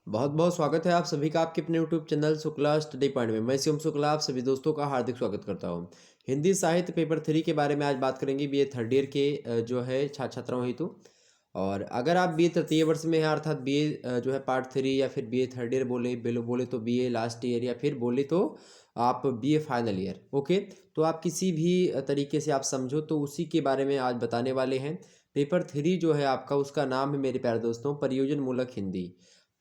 बहुत बहुत स्वागत है आप सभी का आपके अपने YouTube channel Shukla study point में। मैं शिवम शुक्ला आप सभी दोस्तों का हार्दिक स्वागत करता हूं। हिंदी साहित्य पेपर 3 के बारे में आज बात करेंगे। बीए थर्ड ईयर के जो है छात्र छात्राओं हेतु। और अगर आप बीए तृतीय वर्ष में हैं अर्थात बीए जो है पार्ट 3 या फिर बीए थर्ड ईयर बोले तो बीए लास्ट ईयर या फिर बोले तो आप बीए फाइनल ईयर। ओके, तो आप किसी भी तरीके से आप समझो तो उसी के बारे में आज बताने वाले हैं। पेपर 3 जो है आपका, उसका नाम है मेरे प्यारे दोस्तों प्रयोजन मूलक हिंदी।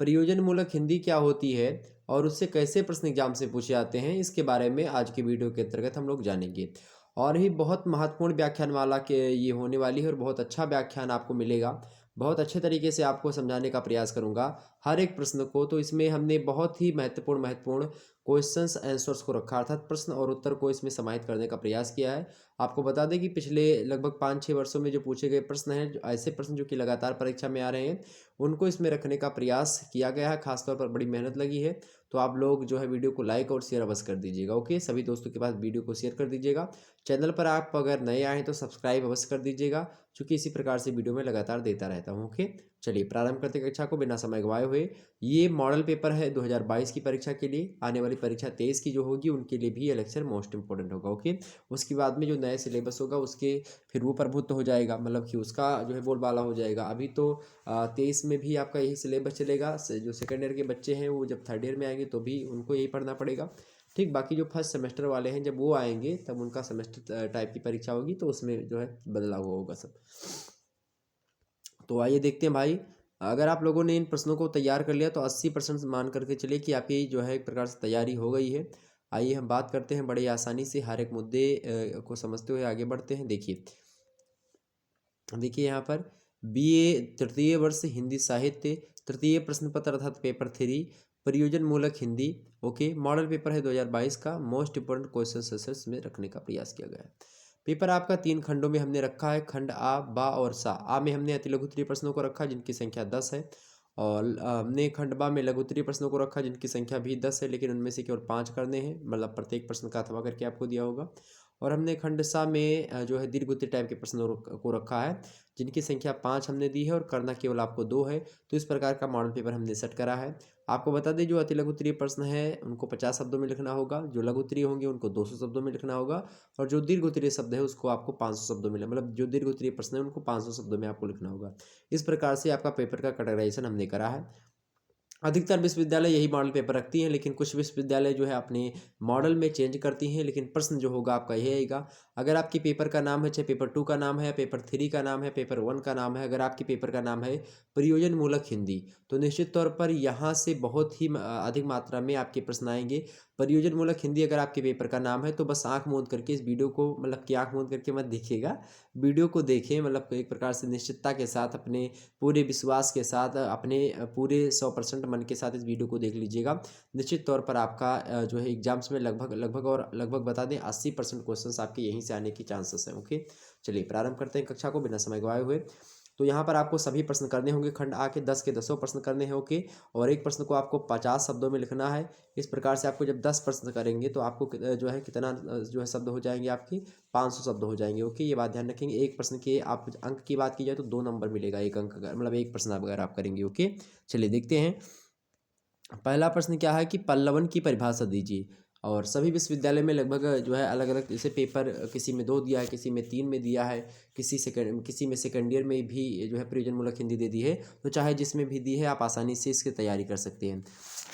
प्रयोजन मूलक हिंदी क्या होती है और उससे कैसे प्रश्न एग्जाम से पूछे जाते हैं, इसके बारे में आज की वीडियो के अंतर्गत हम लोग जानेंगे। और ही बहुत महत्वपूर्ण व्याख्यान माला के ये होने वाली है और बहुत अच्छा व्याख्यान आपको मिलेगा। बहुत अच्छे तरीके से आपको समझाने का प्रयास करूंगा हर एक प्रश्न को। तो इसमें हमने बहुत ही महत्वपूर्ण क्वेश्चंस आंसर्स को रखा, अर्थात प्रश्न और उत्तर को इसमें समाहित करने का प्रयास किया है। आपको बता दें कि पिछले लगभग 5-6 वर्षों में जो पूछे गए प्रश्न हैं, ऐसे प्रश्न जो कि लगातार परीक्षा में आ रहे हैं, उनको इसमें रखने का प्रयास किया गया है। खासतौर पर बड़ी मेहनत लगी है। तो आप लोग जो है वीडियो को लाइक और शेयर अवश्य कर दीजिएगा। ओके, सभी दोस्तों के पास वीडियो को शेयर कर दीजिएगा। चैनल पर आप अगर नए आए तो सब्सक्राइब अवश्य कर दीजिएगा, क्योंकि इसी प्रकार से वीडियो में लगातार देता रहता हूँ। ओके, चलिए प्रारंभ करते हैं कक्षा को बिना समय गवाए हुए। ये मॉडल पेपर है 2022 की परीक्षा के लिए। आने वाली परीक्षा 23 की जो होगी उनके लिए भी ये लेक्चर मोस्ट इंपॉर्टेंट होगा। ओके, उसके बाद में जो नया सिलेबस होगा उसके फिर वो प्रभुत्व हो जाएगा, मतलब कि उसका जो है बोलबाला हो जाएगा। अभी तो 23 में भी आपका यही सिलेबस चलेगा। जो सेकेंड ईयर के बच्चे हैं वो जब थर्ड ईयर में आएंगे तो भी उनको यही पढ़ना पड़ेगा। ठीक, बाकी जो फर्स्ट सेमेस्टर वाले हैं जब वो आएंगे तब उनका सेमेस्टर टाइप की परीक्षा होगी, तो उसमें जो है बदलाव होगा सब। तो आइए देखते हैं भाई। अगर आप लोगों ने इन प्रश्नों को तैयार कर लिया तो 80% मान करके चलिए कि आपकी जो है एक प्रकार से तैयारी हो गई है। आइए हम बात करते हैं बड़ी आसानी से हर एक मुद्दे को समझते हुए आगे बढ़ते हैं। देखिए देखिए यहाँ पर बीए तृतीय वर्ष हिंदी साहित्य तृतीय प्रश्न पत्र अर्थात पेपर 3 प्रयोजन मूलक हिंदी। ओके, मॉडल पेपर है 2022 का। मोस्ट इंपोर्टेंट क्वेश्चन आंसर्स में रखने का प्रयास किया गया है। पेपर आपका 3 खंडों में हमने रखा है। खंड आ, बा और सा। आ में हमने अति लघुत्तरीय प्रश्नों को रखा जिनकी संख्या 10 है। और हमने खंड बा में लघुत्तरीय प्रश्नों को रखा जिनकी संख्या भी 10 है, लेकिन उनमें से केवल 5 करने हैं, मतलब प्रत्येक प्रश्न का अथवा करके आपको दिया होगा। और हमने खंड सा में जो है दीर्घ उत्तरीय टाइप के प्रश्नों को रखा है जिनकी संख्या 5 हमने दी है और करना केवल आपको 2 है। तो इस प्रकार का मॉडल पेपर हमने सेट करा है। आपको बता दें जो अति लघु उत्तरीय प्रश्न है उनको 50 शब्दों में लिखना होगा, जो लघु उत्तरीय होंगे उनको 200 शब्दों में लिखना होगा, और जो दीर्घ उत्तरीय शब्द है उसको आपको 500 शब्दों में, मतलब जो दीर्घ उत्तरीय प्रश्न है उनको 500 शब्दों में आपको लिखना होगा। इस प्रकार से आपका पेपर का कैटेगराइजेशन हमने करा है। अधिकतर विश्वविद्यालय यही मॉडल पेपर रखती हैं, लेकिन कुछ विश्वविद्यालय जो है अपने मॉडल में चेंज करती हैं, लेकिन प्रश्न जो होगा आपका यही आएगा। अगर आपके पेपर का नाम है, चाहे पेपर 2 का नाम है, पेपर 3 का नाम है, पेपर 1 का नाम है, अगर आपके पेपर का नाम है प्रयोजन मूलक हिंदी, तो निश्चित तौर पर यहाँ से बहुत ही अधिक मात्रा में आपके प्रश्न आएंगे। प्रयोजन मूलक हिंदी अगर आपके पेपर का नाम है तो बस आंख मूंद करके इस वीडियो को, मतलब कि आंख मूंद करके मत देखिएगा, वीडियो को देखें, मतलब एक प्रकार से निश्चितता के साथ, अपने पूरे विश्वास के साथ, अपने पूरे 100% मन के साथ इस वीडियो को देख लीजिएगा। निश्चित तौर पर आपका जो है एग्जाम्स में लगभग बता दें 80% क्वेश्चंस आपके यहीं से आने की चांसेस हैं। ओके, चलिए प्रारंभ करते हैं कक्षा को बिना समय गवाए हुए। तो यहाँ पर आपको सभी प्रश्न करने होंगे। खंड आ के 10 के 10 प्रश्न करने हैं। ओके, और एक प्रश्न को आपको 50 शब्दों में लिखना है। इस प्रकार से आपको जब 10 प्रश्न करेंगे तो आपको जो है कितना जो है शब्द हो जाएंगे, आपके 500 शब्द हो जाएंगे। ओके, ये बात ध्यान रखेंगे। एक प्रश्न के आप अंक की बात की जाए तो 2 नंबर मिलेगा एक अंक, अगर मतलब एक प्रश्न अगर आप करेंगे। ओके, चलिए देखते हैं। पहला प्रश्न क्या है कि पल्लवन की परिभाषा दीजिए। और सभी विश्वविद्यालय में लगभग जो है अलग अलग, जैसे पेपर किसी में 2 दिया है, किसी में 3 में दिया है, किसी में सेकेंड ईयर में भी जो है प्रयोजनमूलक हिंदी दे दी है। तो चाहे जिसमें भी दी है आप आसानी से इसकी तैयारी कर सकते हैं।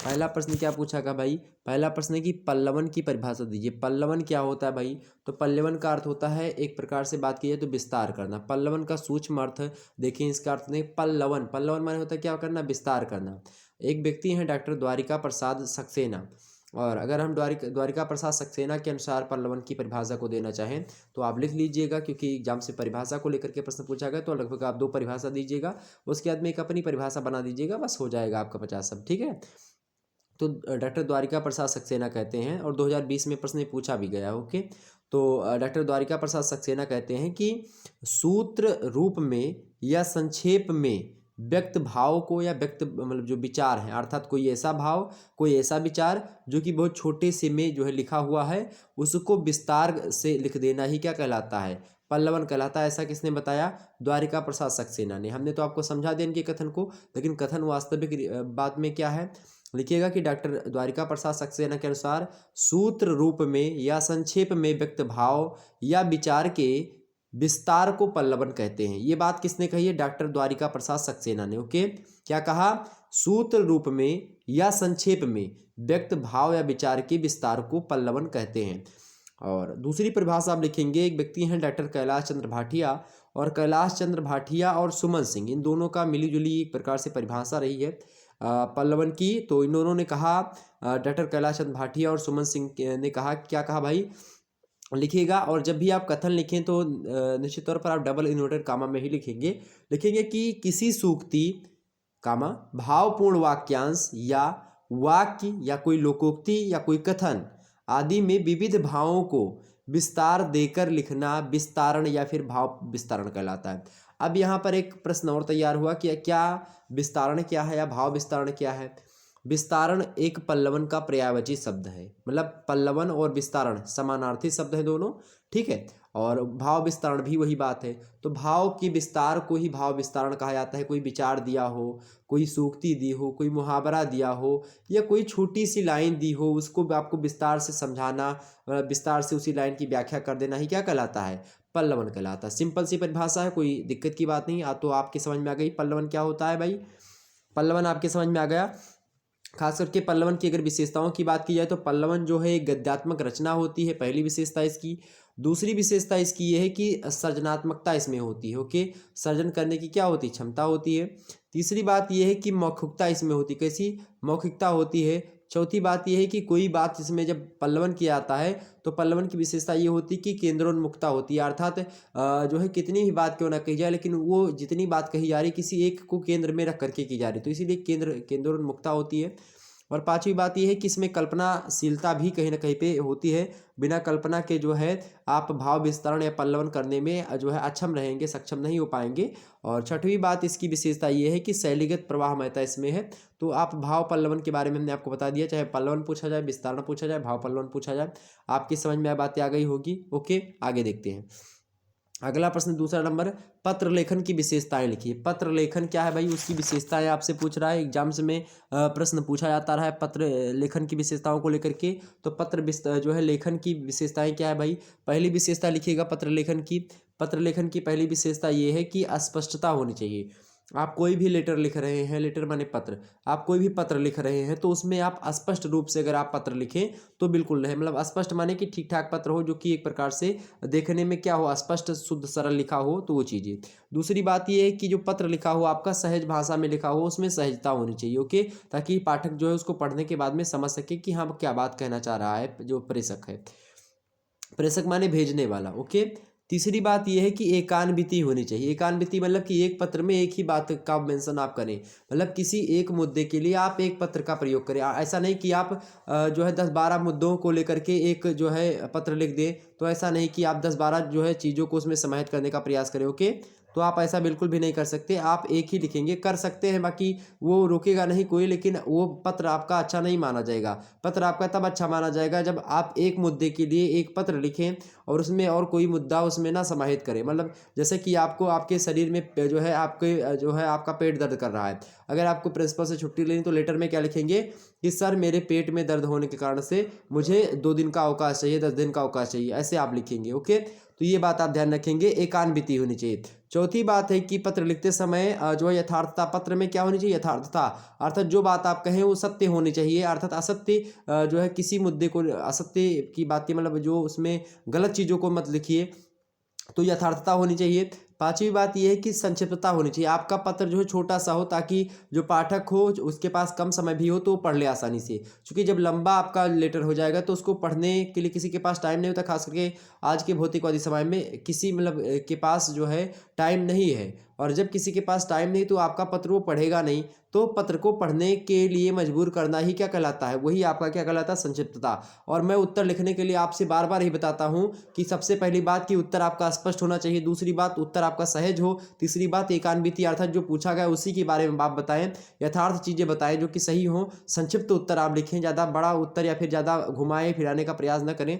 पहला प्रश्न क्या पूछा का भाई? पहला प्रश्न है कि पल्लवन की परिभाषा दीजिए। पल्लवन क्या होता है भाई? तो पल्लवन का अर्थ होता है, एक प्रकार से बात की जाए तो विस्तार करना। पल्लवन का सूक्ष्म अर्थ देखिए, इसका अर्थ नहीं, पल्लवन, पल्लवन माने होता है क्या करना? विस्तार करना। एक व्यक्ति हैं डॉक्टर द्वारिका प्रसाद सक्सेना, और अगर हम द्वारिका प्रसाद सक्सेना के अनुसार पल्लवन की परिभाषा को देना चाहें तो आप लिख लीजिएगा, क्योंकि एग्जाम से परिभाषा को लेकर के प्रश्न पूछा गया तो लगभग आप 2 परिभाषा दीजिएगा, उसके बाद में एक अपनी परिभाषा बना दीजिएगा, बस हो जाएगा आपका 50 शब्द। ठीक है, तो डॉक्टर द्वारिका प्रसाद सक्सेना कहते हैं, और 2020 में प्रश्न पूछा भी गया। ओके, तो डॉक्टर द्वारिका प्रसाद सक्सेना कहते हैं कि सूत्र रूप में या संक्षेप में व्यक्त भाव को, या व्यक्त मतलब जो विचार है, अर्थात कोई ऐसा भाव, कोई ऐसा विचार जो कि बहुत छोटे से में जो है लिखा हुआ है, उसको विस्तार से लिख देना ही क्या कहलाता है? पल्लवन कहलाता है। ऐसा किसने बताया? द्वारिका प्रसाद सक्सेना ने। हमने तो आपको समझा दिया इनके कथन को, लेकिन कथन वास्तविक बात में क्या है लिखिएगा कि डॉक्टर द्वारिका प्रसाद सक्सेना के अनुसार सूत्र रूप में या संक्षेप में व्यक्त भाव या विचार के विस्तार को पल्लवन कहते हैं। ये बात किसने कही है? डॉक्टर द्वारिका प्रसाद सक्सेना ने। ओके, क्या कहा? सूत्र रूप में या संक्षेप में व्यक्त भाव या विचार के विस्तार को पल्लवन कहते हैं। और दूसरी परिभाषा आप लिखेंगे, एक व्यक्ति हैं डॉक्टर कैलाश चंद्र भाटिया, और कैलाश चंद्र भाटिया और सुमन सिंह, इन दोनों का मिली जुली एक प्रकार से परिभाषा रही है पल्लवन की। तो इन दोनों ने कहा, डॉक्टर कैलाश चंद्र भाटिया और सुमन सिंह ने कहा, क्या कहा भाई? लिखिएगा। और जब भी आप कथन लिखें तो निश्चित तौर पर आप डबल इन्वर्टेड कामा में ही लिखेंगे कि किसी सूक्ति कामा भावपूर्ण वाक्यांश या वाक्य या कोई लोकोक्ति या कोई कथन आदि में विविध भावों को विस्तार देकर लिखना विस्तारण या फिर भाव विस्तारण कहलाता है। अब यहाँ पर एक प्रश्न और तैयार हुआ कि क्या विस्तारण क्या है या भाव विस्तारण क्या है? विस्तारण एक पल्लवन का पर्यायवाची शब्द है, मतलब पल्लवन और विस्तारण समानार्थी शब्द है दोनों, ठीक है। और भाव विस्तारण भी वही बात है। तो भाव के विस्तार को ही भाव विस्तारण कहा जाता है। कोई विचार दिया हो, कोई सूक्ति दी हो, कोई मुहावरा दिया हो या कोई छोटी सी लाइन दी हो, उसको आपको विस्तार से समझाना, विस्तार से उसी लाइन की व्याख्या कर देना ही क्या कहलाता है? पल्लवन कहलाता है। सिंपल सी परिभाषा है, कोई दिक्कत की बात नहीं। तो आपके समझ में आ गई पल्लवन क्या होता है भाई? पल्लवन आपके समझ में आ गया। खास करके पल्लवन की अगर विशेषताओं की बात की जाए तो पल्लवन जो है एक गद्यात्मक रचना होती है, पहली विशेषता इसकी। दूसरी विशेषता इसकी ये है कि सृजनात्मकता इसमें होती है। ओके, सृजन करने की क्या होती है? क्षमता होती है। तीसरी बात यह है कि मौखिकता इसमें होती है। कैसी मौखिकता होती है? चौथी बात यह है कि कोई बात इसमें जब पल्लवन किया जाता है तो पल्लवन की विशेषता ये होती है कि केंद्रोन्मुखता होती है, अर्थात जो है कितनी भी बात क्यों ना कही जाए लेकिन वो जितनी बात कही जा रही किसी एक को केंद्र में रख करके की जा रही, तो इसीलिए केंद्रोन्मुखता होती है। और पांचवी बात यह है कि इसमें कल्पनाशीलता भी कहीं ना कहीं पे होती है। बिना कल्पना के जो है आप भाव विस्तरण या पल्लवन करने में जो है अक्षम रहेंगे, सक्षम नहीं हो पाएंगे। और छठवीं बात इसकी विशेषता ये है कि शैलीगत प्रवाहमयता इसमें है। तो आप भाव पल्लवन के बारे में हमने आपको बता दिया, चाहे पल्लवन पूछा जाए, विस्तारण पूछा जाए, भाव पल्लवन पूछा जाए, आपकी समझ में बातें आ गई होगी। ओके, आगे देखते हैं। अगला प्रश्न दूसरा नंबर, पत्र लेखन की विशेषताएं लिखिए। पत्र लेखन क्या है भाई? उसकी विशेषताएं आपसे पूछ रहा है, एग्जाम्स में प्रश्न पूछा जाता रहा है पत्र लेखन की विशेषताओं को लेकर के। तो जो है लेखन की विशेषताएं क्या है भाई? पहली विशेषता लिखिएगा पत्र लेखन की। पत्र लेखन की पहली विशेषता ये है कि अस्पष्टता होनी चाहिए। आप कोई भी लेटर लिख रहे हैं, लेटर माने पत्र, आप कोई भी पत्र लिख रहे हैं तो उसमें आप स्पष्ट रूप से अगर आप पत्र लिखें तो बिल्कुल नहीं, मतलब स्पष्ट माने कि ठीक ठाक पत्र हो, जो कि एक प्रकार से देखने में क्या हो, स्पष्ट शुद्ध सरल लिखा हो, तो वो चीज़ें। दूसरी बात ये है कि जो पत्र लिखा हो आपका सहज भाषा में लिखा हो, उसमें सहजता होनी चाहिए। ओके, ताकि पाठक जो है उसको पढ़ने के बाद में समझ सके कि हाँ क्या बात कहना चाह रहा है जो प्रेषक है। प्रेषक माने भेजने वाला। ओके, तीसरी बात यह है कि एकान्विति होनी चाहिए। एकान्विति मतलब कि एक पत्र में एक ही बात का मेंशन आप करें, मतलब किसी एक मुद्दे के लिए आप एक पत्र का प्रयोग करें। ऐसा नहीं कि आप जो है 10-12 मुद्दों को लेकर के एक जो है पत्र लिख दें, तो ऐसा नहीं कि आप 10-12 जो है चीज़ों को उसमें समाहित करने का प्रयास करें। ओके, तो आप ऐसा बिल्कुल भी नहीं कर सकते, आप एक ही लिखेंगे, कर सकते हैं, बाकी वो रोकेगा नहीं कोई, लेकिन वो पत्र आपका अच्छा नहीं माना जाएगा। पत्र आपका तब अच्छा माना जाएगा जब आप एक मुद्दे के लिए एक पत्र लिखें और उसमें और कोई मुद्दा उसमें ना समाहित करें। मतलब जैसे कि आपको आपके शरीर में जो है आपके जो है आपका पेट दर्द कर रहा है, अगर आपको प्रिंसिपल से छुट्टी लेनी तो लेटर में क्या लिखेंगे कि सर मेरे पेट में दर्द होने के कारण से मुझे 2 दिन का अवकाश चाहिए, 10 दिन का अवकाश चाहिए, ऐसे आप लिखेंगे। ओके, तो ये बात आप ध्यान रखेंगे, एकान्विति होनी चाहिए। चौथी बात है कि पत्र लिखते समय जो है यथार्थता, पत्र में क्या होनी चाहिए? यथार्थता, अर्थात जो बात आप कहें वो सत्य होनी चाहिए, अर्थात असत्य जो है किसी मुद्दे को असत्य की बातें, मतलब जो उसमें गलत चीज़ों को मत लिखिए, तो यथार्थता होनी चाहिए। पांचवी बात यह है कि संक्षिप्तता होनी चाहिए। आपका पत्र जो है छोटा सा हो ताकि जो पाठक हो उसके पास कम समय भी हो तो पढ़ ले आसानी से, क्योंकि जब लंबा आपका लेटर हो जाएगा तो उसको पढ़ने के लिए किसी के पास टाइम नहीं होता। खास करके आज के भौतिकवादी समय में किसी मतलब के पास जो है टाइम नहीं है, और जब किसी के पास टाइम नहीं तो आपका पत्र वो पढ़ेगा नहीं, तो पत्र को पढ़ने के लिए मजबूर करना ही क्या कहलाता है? वही आपका क्या कहलाता है? संक्षिप्तता। और मैं उत्तर लिखने के लिए आपसे बार बार ही बताता हूँ कि सबसे पहली बात कि उत्तर आपका स्पष्ट होना चाहिए, दूसरी बात उत्तर आपका सहज हो, तीसरी बात एकान्विति, अर्थात जो पूछा गया उसी के बारे में आप बताएं, यथार्थ चीज़ें बताएं जो कि सही हो। संक्षिप्त उत्तर आप लिखें, ज़्यादा बड़ा उत्तर या फिर ज़्यादा घुमाए फिराने का प्रयास न करें।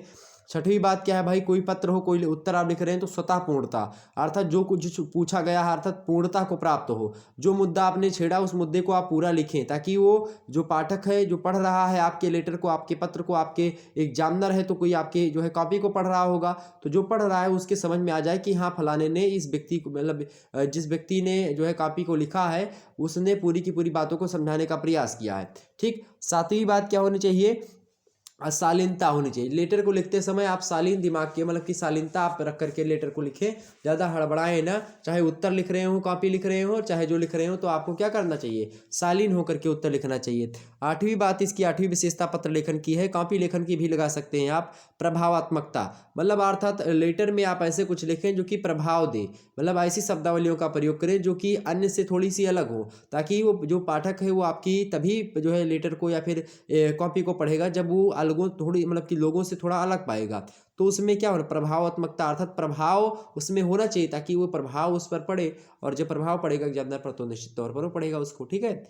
छठवीं बात क्या है भाई, कोई पत्र हो, कोई उत्तर आप लिख रहे हैं तो स्वतः पूर्णता, अर्थात जो कुछ पूछा गया है अर्थात पूर्णता को प्राप्त हो। जो मुद्दा आपने छेड़ा उस मुद्दे को आप पूरा लिखें, ताकि वो जो पाठक है, जो पढ़ रहा है आपके लेटर को, आपके पत्र को, आपके एग्जामिनर है तो कोई आपके जो है कॉपी को पढ़ रहा होगा, तो जो पढ़ रहा है उसके समझ में आ जाए कि हाँ फलाने ने इस व्यक्ति को, मतलब जिस व्यक्ति ने जो है कॉपी को लिखा है उसने पूरी की पूरी बातों को समझाने का प्रयास किया है। ठीक। सातवीं बात क्या होनी चाहिए, शालीनता होनी चाहिए। लेटर को लिखते समय आप शालीन दिमाग के, मतलब कि शालीनता आप रख करके लेटर को लिखें, ज़्यादा हड़बड़ाएं ना। चाहे उत्तर लिख रहे हो, कॉपी लिख रहे हो, चाहे जो लिख रहे हो, तो आपको क्या करना चाहिए, शालीन होकर के उत्तर लिखना चाहिए। आठवीं बात, इसकी आठवीं विशेषता पत्र लेखन की है, कॉपी लेखन की भी लगा सकते हैं आप, प्रभावात्मकता। मतलब अर्थात लेटर में आप ऐसे कुछ लिखें जो कि प्रभाव दे, मतलब ऐसी शब्दावलियों का प्रयोग करें जो कि अन्य से थोड़ी सी अलग हो, ताकि वो जो पाठक है वो आपकी तभी जो है लेटर को या फिर कॉपी को पढ़ेगा जब वो अलगों थोड़ी, मतलब कि लोगों से थोड़ा अलग पाएगा। तो उसमें क्या होना, प्रभावात्मकता, अर्थात प्रभाव उसमें होना चाहिए, ताकि वो प्रभाव उस पर पड़े, और जब प्रभाव पड़ेगा एग्जामिनर पर तो निश्चित तौर पर वो पढ़ेगा उसको। ठीक है।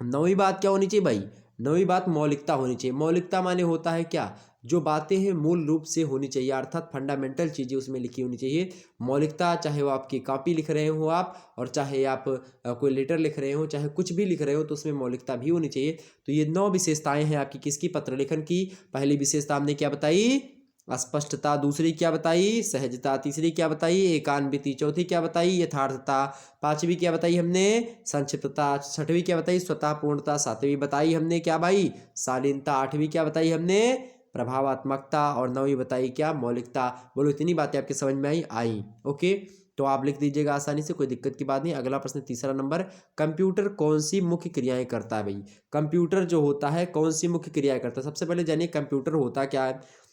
नौवीं बात क्या होनी चाहिए भाई, नौवीं बात मौलिकता होनी चाहिए। मौलिकता माने होता है क्या, जो बातें हैं मूल रूप से होनी चाहिए, अर्थात फंडामेंटल चीज़ें उसमें लिखी होनी चाहिए। मौलिकता, चाहे वो आपकी कॉपी लिख रहे हो आप, और चाहे आप कोई लेटर लिख रहे हो, चाहे कुछ भी लिख रहे हो, तो उसमें मौलिकता भी होनी चाहिए। तो ये 9 विशेषताएं हैं आपकी किसकी, पत्र लेखन की। पहली विशेषता हमने क्या बताई, स्पष्टता। दूसरी क्या बताई, सहजता। तीसरी क्या बताई, एकान्विति। चौथी क्या बताई, यथार्थता। पांचवी क्या बताई हमने, संक्षिप्तता। छठवीं क्या बताई, स्वतः पूर्णता। सातवीं बताई हमने क्या भाई, शालीनता। आठवीं क्या बताई हमने, प्रभावात्मकता। और नौवीं बताई क्या, मौलिकता। बोलो इतनी बातें आपके समझ में आई। ओके, तो आप लिख दीजिएगा आसानी से, कोई दिक्कत की बात नहीं। अगला प्रश्न तीसरा नंबर, कंप्यूटर कौन सी मुख्य क्रियाएं करता है भाई। कंप्यूटर जो होता है कौन सी मुख्य क्रियाएं करता है। सबसे पहले जानिए कंप्यूटर होता क्या है।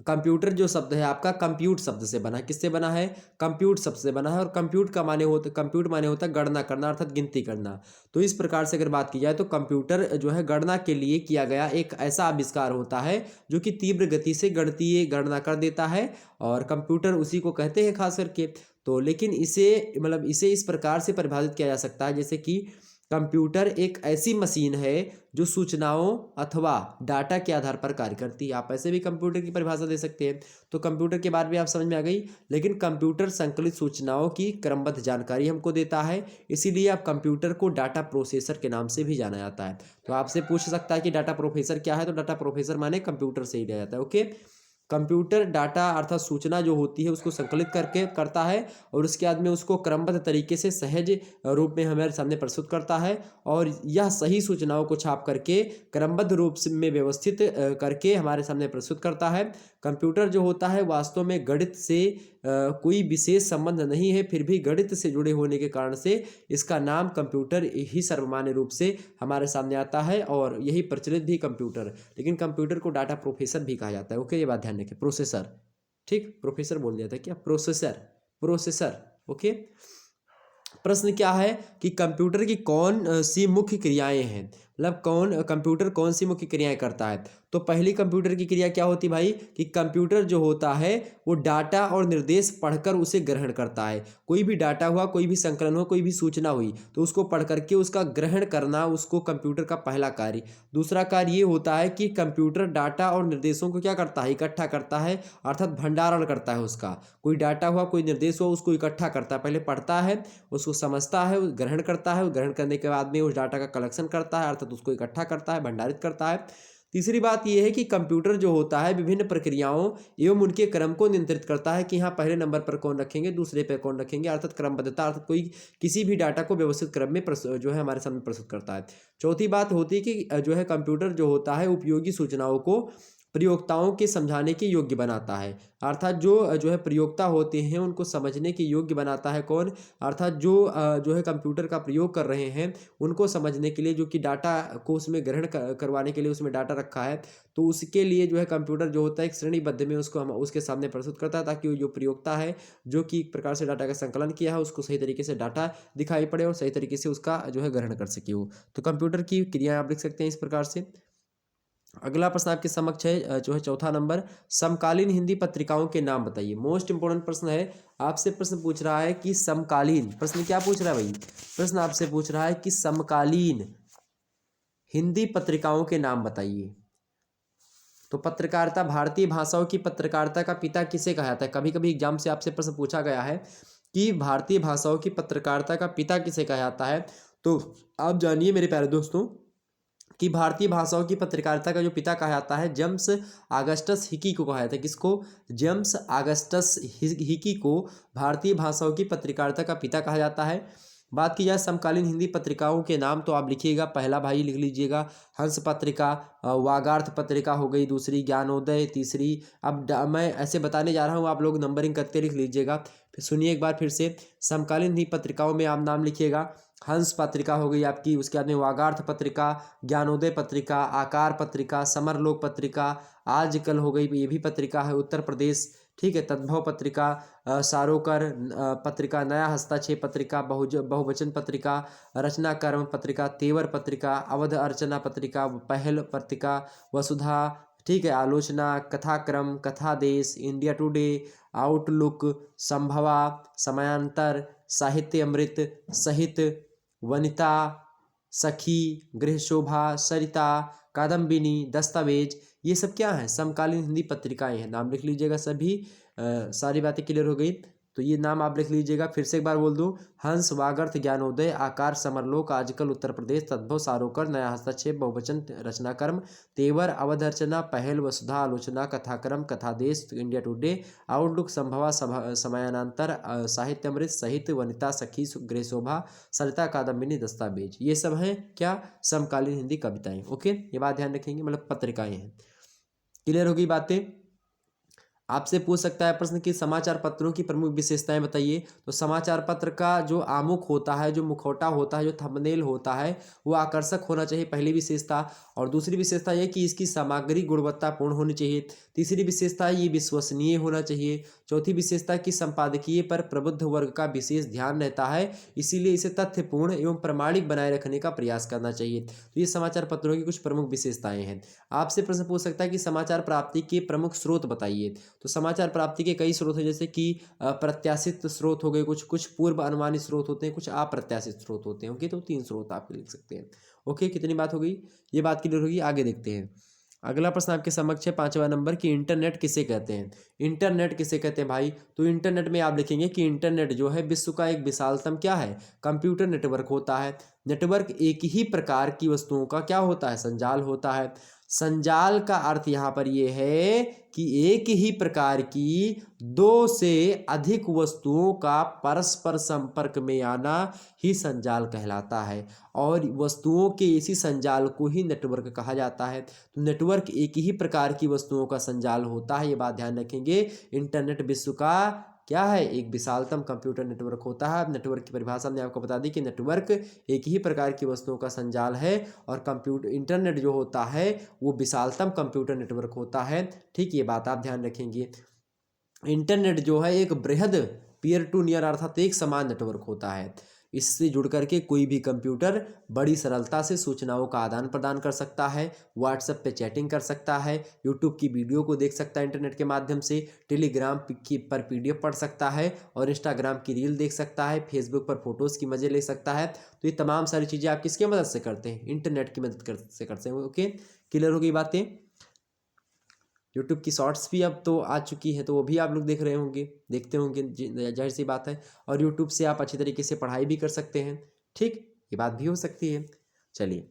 कंप्यूटर जो शब्द है आपका कंप्यूट शब्द से बना है, किससे बना है, कंप्यूट शब्द से बना है। और कंप्यूट का माने होता, कंप्यूट माने होता है गणना करना, अर्थात गिनती करना। तो इस प्रकार से अगर बात की जाए तो कंप्यूटर जो है गणना के लिए किया गया एक ऐसा आविष्कार होता है जो कि तीव्र गति से गणितीय गणना कर देता है, और कंप्यूटर उसी को कहते हैं खास करके। तो लेकिन इसे, मतलब इसे इस प्रकार से परिभाषित किया जा सकता है जैसे कि कंप्यूटर एक ऐसी मशीन है जो सूचनाओं अथवा डाटा के आधार पर कार्य करती है। आप ऐसे भी कंप्यूटर की परिभाषा दे सकते हैं। तो कंप्यूटर के बारे में आप समझ में आ गई। लेकिन कंप्यूटर संकलित सूचनाओं की क्रमबद्ध जानकारी हमको देता है, इसीलिए आप कंप्यूटर को डाटा प्रोसेसर के नाम से भी जाना जाता है। तो आपसे पूछ सकता है कि डाटा प्रोसेसर क्या है, तो डाटा प्रोसेसर माने कंप्यूटर से ही लिया जाता है। ओके, कंप्यूटर डाटा अर्थात सूचना जो होती है उसको संकलित करके करता है, और उसके बाद में उसको क्रमबद्ध तरीके से सहज रूप में हमारे सामने प्रस्तुत करता है, और यह सही सूचनाओं को छाप करके क्रमबद्ध रूप में व्यवस्थित करके हमारे सामने प्रस्तुत करता है। कंप्यूटर जो होता है वास्तव में गणित से कोई विशेष संबंध नहीं है, फिर भी गणित से जुड़े होने के कारण से इसका नाम कंप्यूटर ही सर्वमान्य रूप से हमारे सामने आता है, और यही प्रचलित भी कंप्यूटर। लेकिन कंप्यूटर को डाटा प्रोसेसर भी कहा जाता है। ओके, ये बात ध्यान रखें, प्रोसेसर। ठीक, प्रोफेसर बोल दिया था क्या, प्रोसेसर, प्रोसेसर। ओके, प्रश्न क्या है कि कंप्यूटर की कौन सी मुख्य क्रियाएं हैं, मतलब कंप्यूटर कौन सी मुख्य क्रियाएं करता है। तो पहली कंप्यूटर की क्रिया क्या होती भाई, कि कंप्यूटर जो होता है वो डाटा और निर्देश पढ़कर उसे ग्रहण करता है। कोई भी डाटा हुआ, कोई भी संकलन हुआ, कोई भी सूचना हुई, तो उसको पढ़ करके उसका ग्रहण करना उसको कंप्यूटर का पहला कार्य। दूसरा कार्य ये होता है कि कंप्यूटर डाटा और निर्देशों को क्या करता है, इकट्ठा करता है, अर्थात भंडारण करता है उसका। कोई डाटा हुआ, कोई निर्देश हुआ, उसको इकट्ठा करता है, पहले पढ़ता है, उसको समझता है, ग्रहण करता है, ग्रहण करने के बाद में उस डाटा का कलेक्शन करता है, अर्थात उसको इकट्ठा करता है, भंडारित करता है। तीसरी बात यह है कि कंप्यूटर जो होता है विभिन्न प्रक्रियाओं एवं उनके क्रम को नियंत्रित करता है, कि यहाँ पहले नंबर पर कौन रखेंगे, दूसरे पर कौन रखेंगे, अर्थात क्रमबद्धता, अर्थात कोई किसी भी डाटा को व्यवस्थित क्रम में जो है हमारे सामने प्रस्तुत करता है। चौथी बात होती है कि जो है कंप्यूटर जो होता है उपयोगी सूचनाओं को प्रयोक्ताओं के समझाने के योग्य बनाता है, अर्थात जो है प्रयोक्ता होते हैं उनको समझने के योग्य बनाता है। कौन, अर्थात जो है कंप्यूटर का प्रयोग कर रहे हैं उनको समझने के लिए, जो कि डाटा को उसमें ग्रहण करवाने के लिए उसमें डाटा रखा है, तो उसके लिए जो है कंप्यूटर जो होता है एक श्रेणीबद्ध में उसको हम उसके सामने प्रस्तुत करता है, ताकि वो जो प्रयोक्ता है जो कि एक प्रकार से डाटा का संकलन किया है उसको सही तरीके से डाटा दिखाई पड़े और सही तरीके से उसका जो है ग्रहण कर सके वो। तो कंप्यूटर की क्रियाएं आप लिख सकते हैं इस प्रकार से। अगला प्रश्न आपके समक्ष है जो है चौथा नंबर, समकालीन हिंदी पत्रिकाओं के नाम बताइए। मोस्ट इंपोर्टेंट प्रश्न है, आपसे प्रश्न पूछ रहा है कि समकालीन, प्रश्न क्या पूछ रहा है भाई, प्रश्न आपसे पूछ रहा है कि समकालीन हिंदी पत्रिकाओं के नाम बताइए। तो पत्रकारिता, भारतीय भाषाओं की पत्रकारिता का पिता किसे कहा जाता है? कभी कभी एग्जाम से आपसे प्रश्न पूछा गया है कि भारतीय भाषाओं की पत्रकारिता का पिता किसे कहा जाता है। तो आप जानिए मेरे प्यारे दोस्तों कि भारतीय भाषाओं की पत्रकारिता का जो पिता कहा जाता है, जेम्स ऑगस्टस हिकी को कहा जाता है। किसको? जेम्स ऑगस्टस हिकी को भारतीय भाषाओं की पत्रकारिता का पिता कहा जाता है। बात की जाए समकालीन हिंदी पत्रिकाओं के नाम, तो आप लिखिएगा, पहला भाई लिख लीजिएगा हंस पत्रिका, वागार्थ पत्रिका हो गई, दूसरी ज्ञानोदय, तीसरी, अब मैं ऐसे बताने जा रहा हूँ, आप लोग नंबरिंग करते लिख लीजिएगा। फिर सुनिए एक बार फिर से, समकालीन हिंदी पत्रिकाओं में आप नाम लिखिएगा, हंस पत्रिका हो गई आपकी, उसके बाद में वागार्थ पत्रिका, ज्ञानोदय पत्रिका, आकार पत्रिका, समरलोक पत्रिका, आजकल हो गई, ये भी पत्रिका है, उत्तर प्रदेश, ठीक है, तद्भव पत्रिका, सारोकर पत्रिका, नया हस्ताक्षेप पत्रिका, बहुवचन पत्रिका, रचना कर्म पत्रिका, तेवर पत्रिका, अवध अर्चना पत्रिका, पहल पत्रिका, वसुधा, ठीक है, आलोचना, कथाक्रम, कथादेश, इंडिया टुडे, आउटलुक, संभवा, समयांतर, साहित्य अमृत, सहित, वनिता, सखी, गृह शोभा, सरिता, कादम्बिनी, दस्तावेज, ये सब क्या है? समकालीन हिंदी पत्रिकाएं हैं। नाम लिख लीजिएगा सभी। सारी बातें क्लियर हो गई, तो ये नाम आप लिख लीजिएगा। फिर से एक बार बोल दूं, हंस, वागर्थ, ज्ञानोदय, आकार, समरलोक, आजकल, उत्तर प्रदेश, तद्भव, सारोकर, नया हस्तक्षेप, बहुवचन, रचनाक्रम, तेवर, अवध अर्चना, पहल, वसुधा, आलोचना, कथाक्रम, कथादेश, इंडिया टुडे, आउटलुक, संभवा, समयानांतर, साहित्य अमृत, सहित, वनिता, सखी, गृह शोभा, सरिता, कादम्बिनी, दस्तावेज, ये सब हैं क्या? समकालीन हिंदी कविताएं। ओके, ये बात ध्यान रखेंगे, मतलब पत्रिकाएं हैं। क्लियर होगी बातें? आपसे पूछ सकता है प्रश्न कि समाचार पत्रों की प्रमुख विशेषताएं बताइए। तो समाचार पत्र का जो आमुख होता है, जो मुखौटा होता है, जो थंबनेल होता है, वो आकर्षक होना चाहिए, पहली विशेषता। और दूसरी विशेषता यह कि इसकी सामग्री गुणवत्तापूर्ण होनी चाहिए। तीसरी विशेषता ये विश्वसनीय होना चाहिए। चौथी विशेषता कि संपादकीय पर प्रबुद्ध वर्ग का विशेष ध्यान रहता है, इसीलिए इसे तथ्यपूर्ण एवं प्रमाणिक बनाए रखने का प्रयास करना चाहिए। तो ये समाचार पत्रों की कुछ प्रमुख विशेषताएं हैं। आपसे प्रश्न पूछ सकता है कि समाचार प्राप्ति के प्रमुख स्रोत बताइए। तो समाचार प्राप्ति के कई स्रोत हैं, जैसे कि प्रत्याशित स्रोत हो गए, कुछ पूर्व अनुमानित स्रोत होते हैं, कुछ अप्रत्याशित स्रोत होते हैं। ओके, तो 3 स्रोत आप लिख सकते हैं। ओके, कितनी बात हो गई? ये बात क्लियर होगी। आगे देखते हैं। अगला प्रश्न आपके समक्ष है 5वां नंबर की, इंटरनेट किसे कहते हैं? इंटरनेट किसे कहते हैं भाई? तो इंटरनेट में आप लिखेंगे कि इंटरनेट जो है विश्व का एक विशालतम क्या है? कंप्यूटर नेटवर्क होता है। नेटवर्क एक ही प्रकार की वस्तुओं का क्या होता है? संजाल होता है। संजाल का अर्थ यहाँ पर यह है कि एक ही प्रकार की 2 से अधिक वस्तुओं का परस्पर संपर्क में आना ही संजाल कहलाता है, और वस्तुओं के इसी संजाल को ही नेटवर्क कहा जाता है। तो नेटवर्क एक ही प्रकार की वस्तुओं का संजाल होता है, ये बात ध्यान रखेंगे। इंटरनेट विश्व का क्या है? एक विशालतम कंप्यूटर नेटवर्क होता है। नेटवर्क की परिभाषा हमने आपको बता दी कि नेटवर्क एक ही प्रकार की वस्तुओं का संजाल है, और कंप्यूटर इंटरनेट जो होता है वो विशालतम कंप्यूटर नेटवर्क होता है। ठीक, ये बात आप ध्यान रखेंगे। इंटरनेट जो है एक बृहद पीयर टू नियर अर्थात एक समान नेटवर्क होता है। इससे जुड़ करके कोई भी कंप्यूटर बड़ी सरलता से सूचनाओं का आदान प्रदान कर सकता है, व्हाट्सएप पे चैटिंग कर सकता है, यूट्यूब की वीडियो को देख सकता है इंटरनेट के माध्यम से, टेलीग्राम पर पीडीएफ पढ़ सकता है, और इंस्टाग्राम की रील देख सकता है, फेसबुक पर फोटोज़ की मज़े ले सकता है। तो ये तमाम सारी चीज़ें आप किसकी मदद से करते हैं? इंटरनेट की मदद से करते हैं। ओके, क्लियर हो गई बातें? यूट्यूब की शॉर्ट्स भी अब तो आ चुकी है, तो वो भी आप लोग देख रहे होंगे, देखते होंगे, जाहिर सी बात है। और यूट्यूब से आप अच्छी तरीके से पढ़ाई भी कर सकते हैं। ठीक, ये बात भी हो सकती है। चलिए,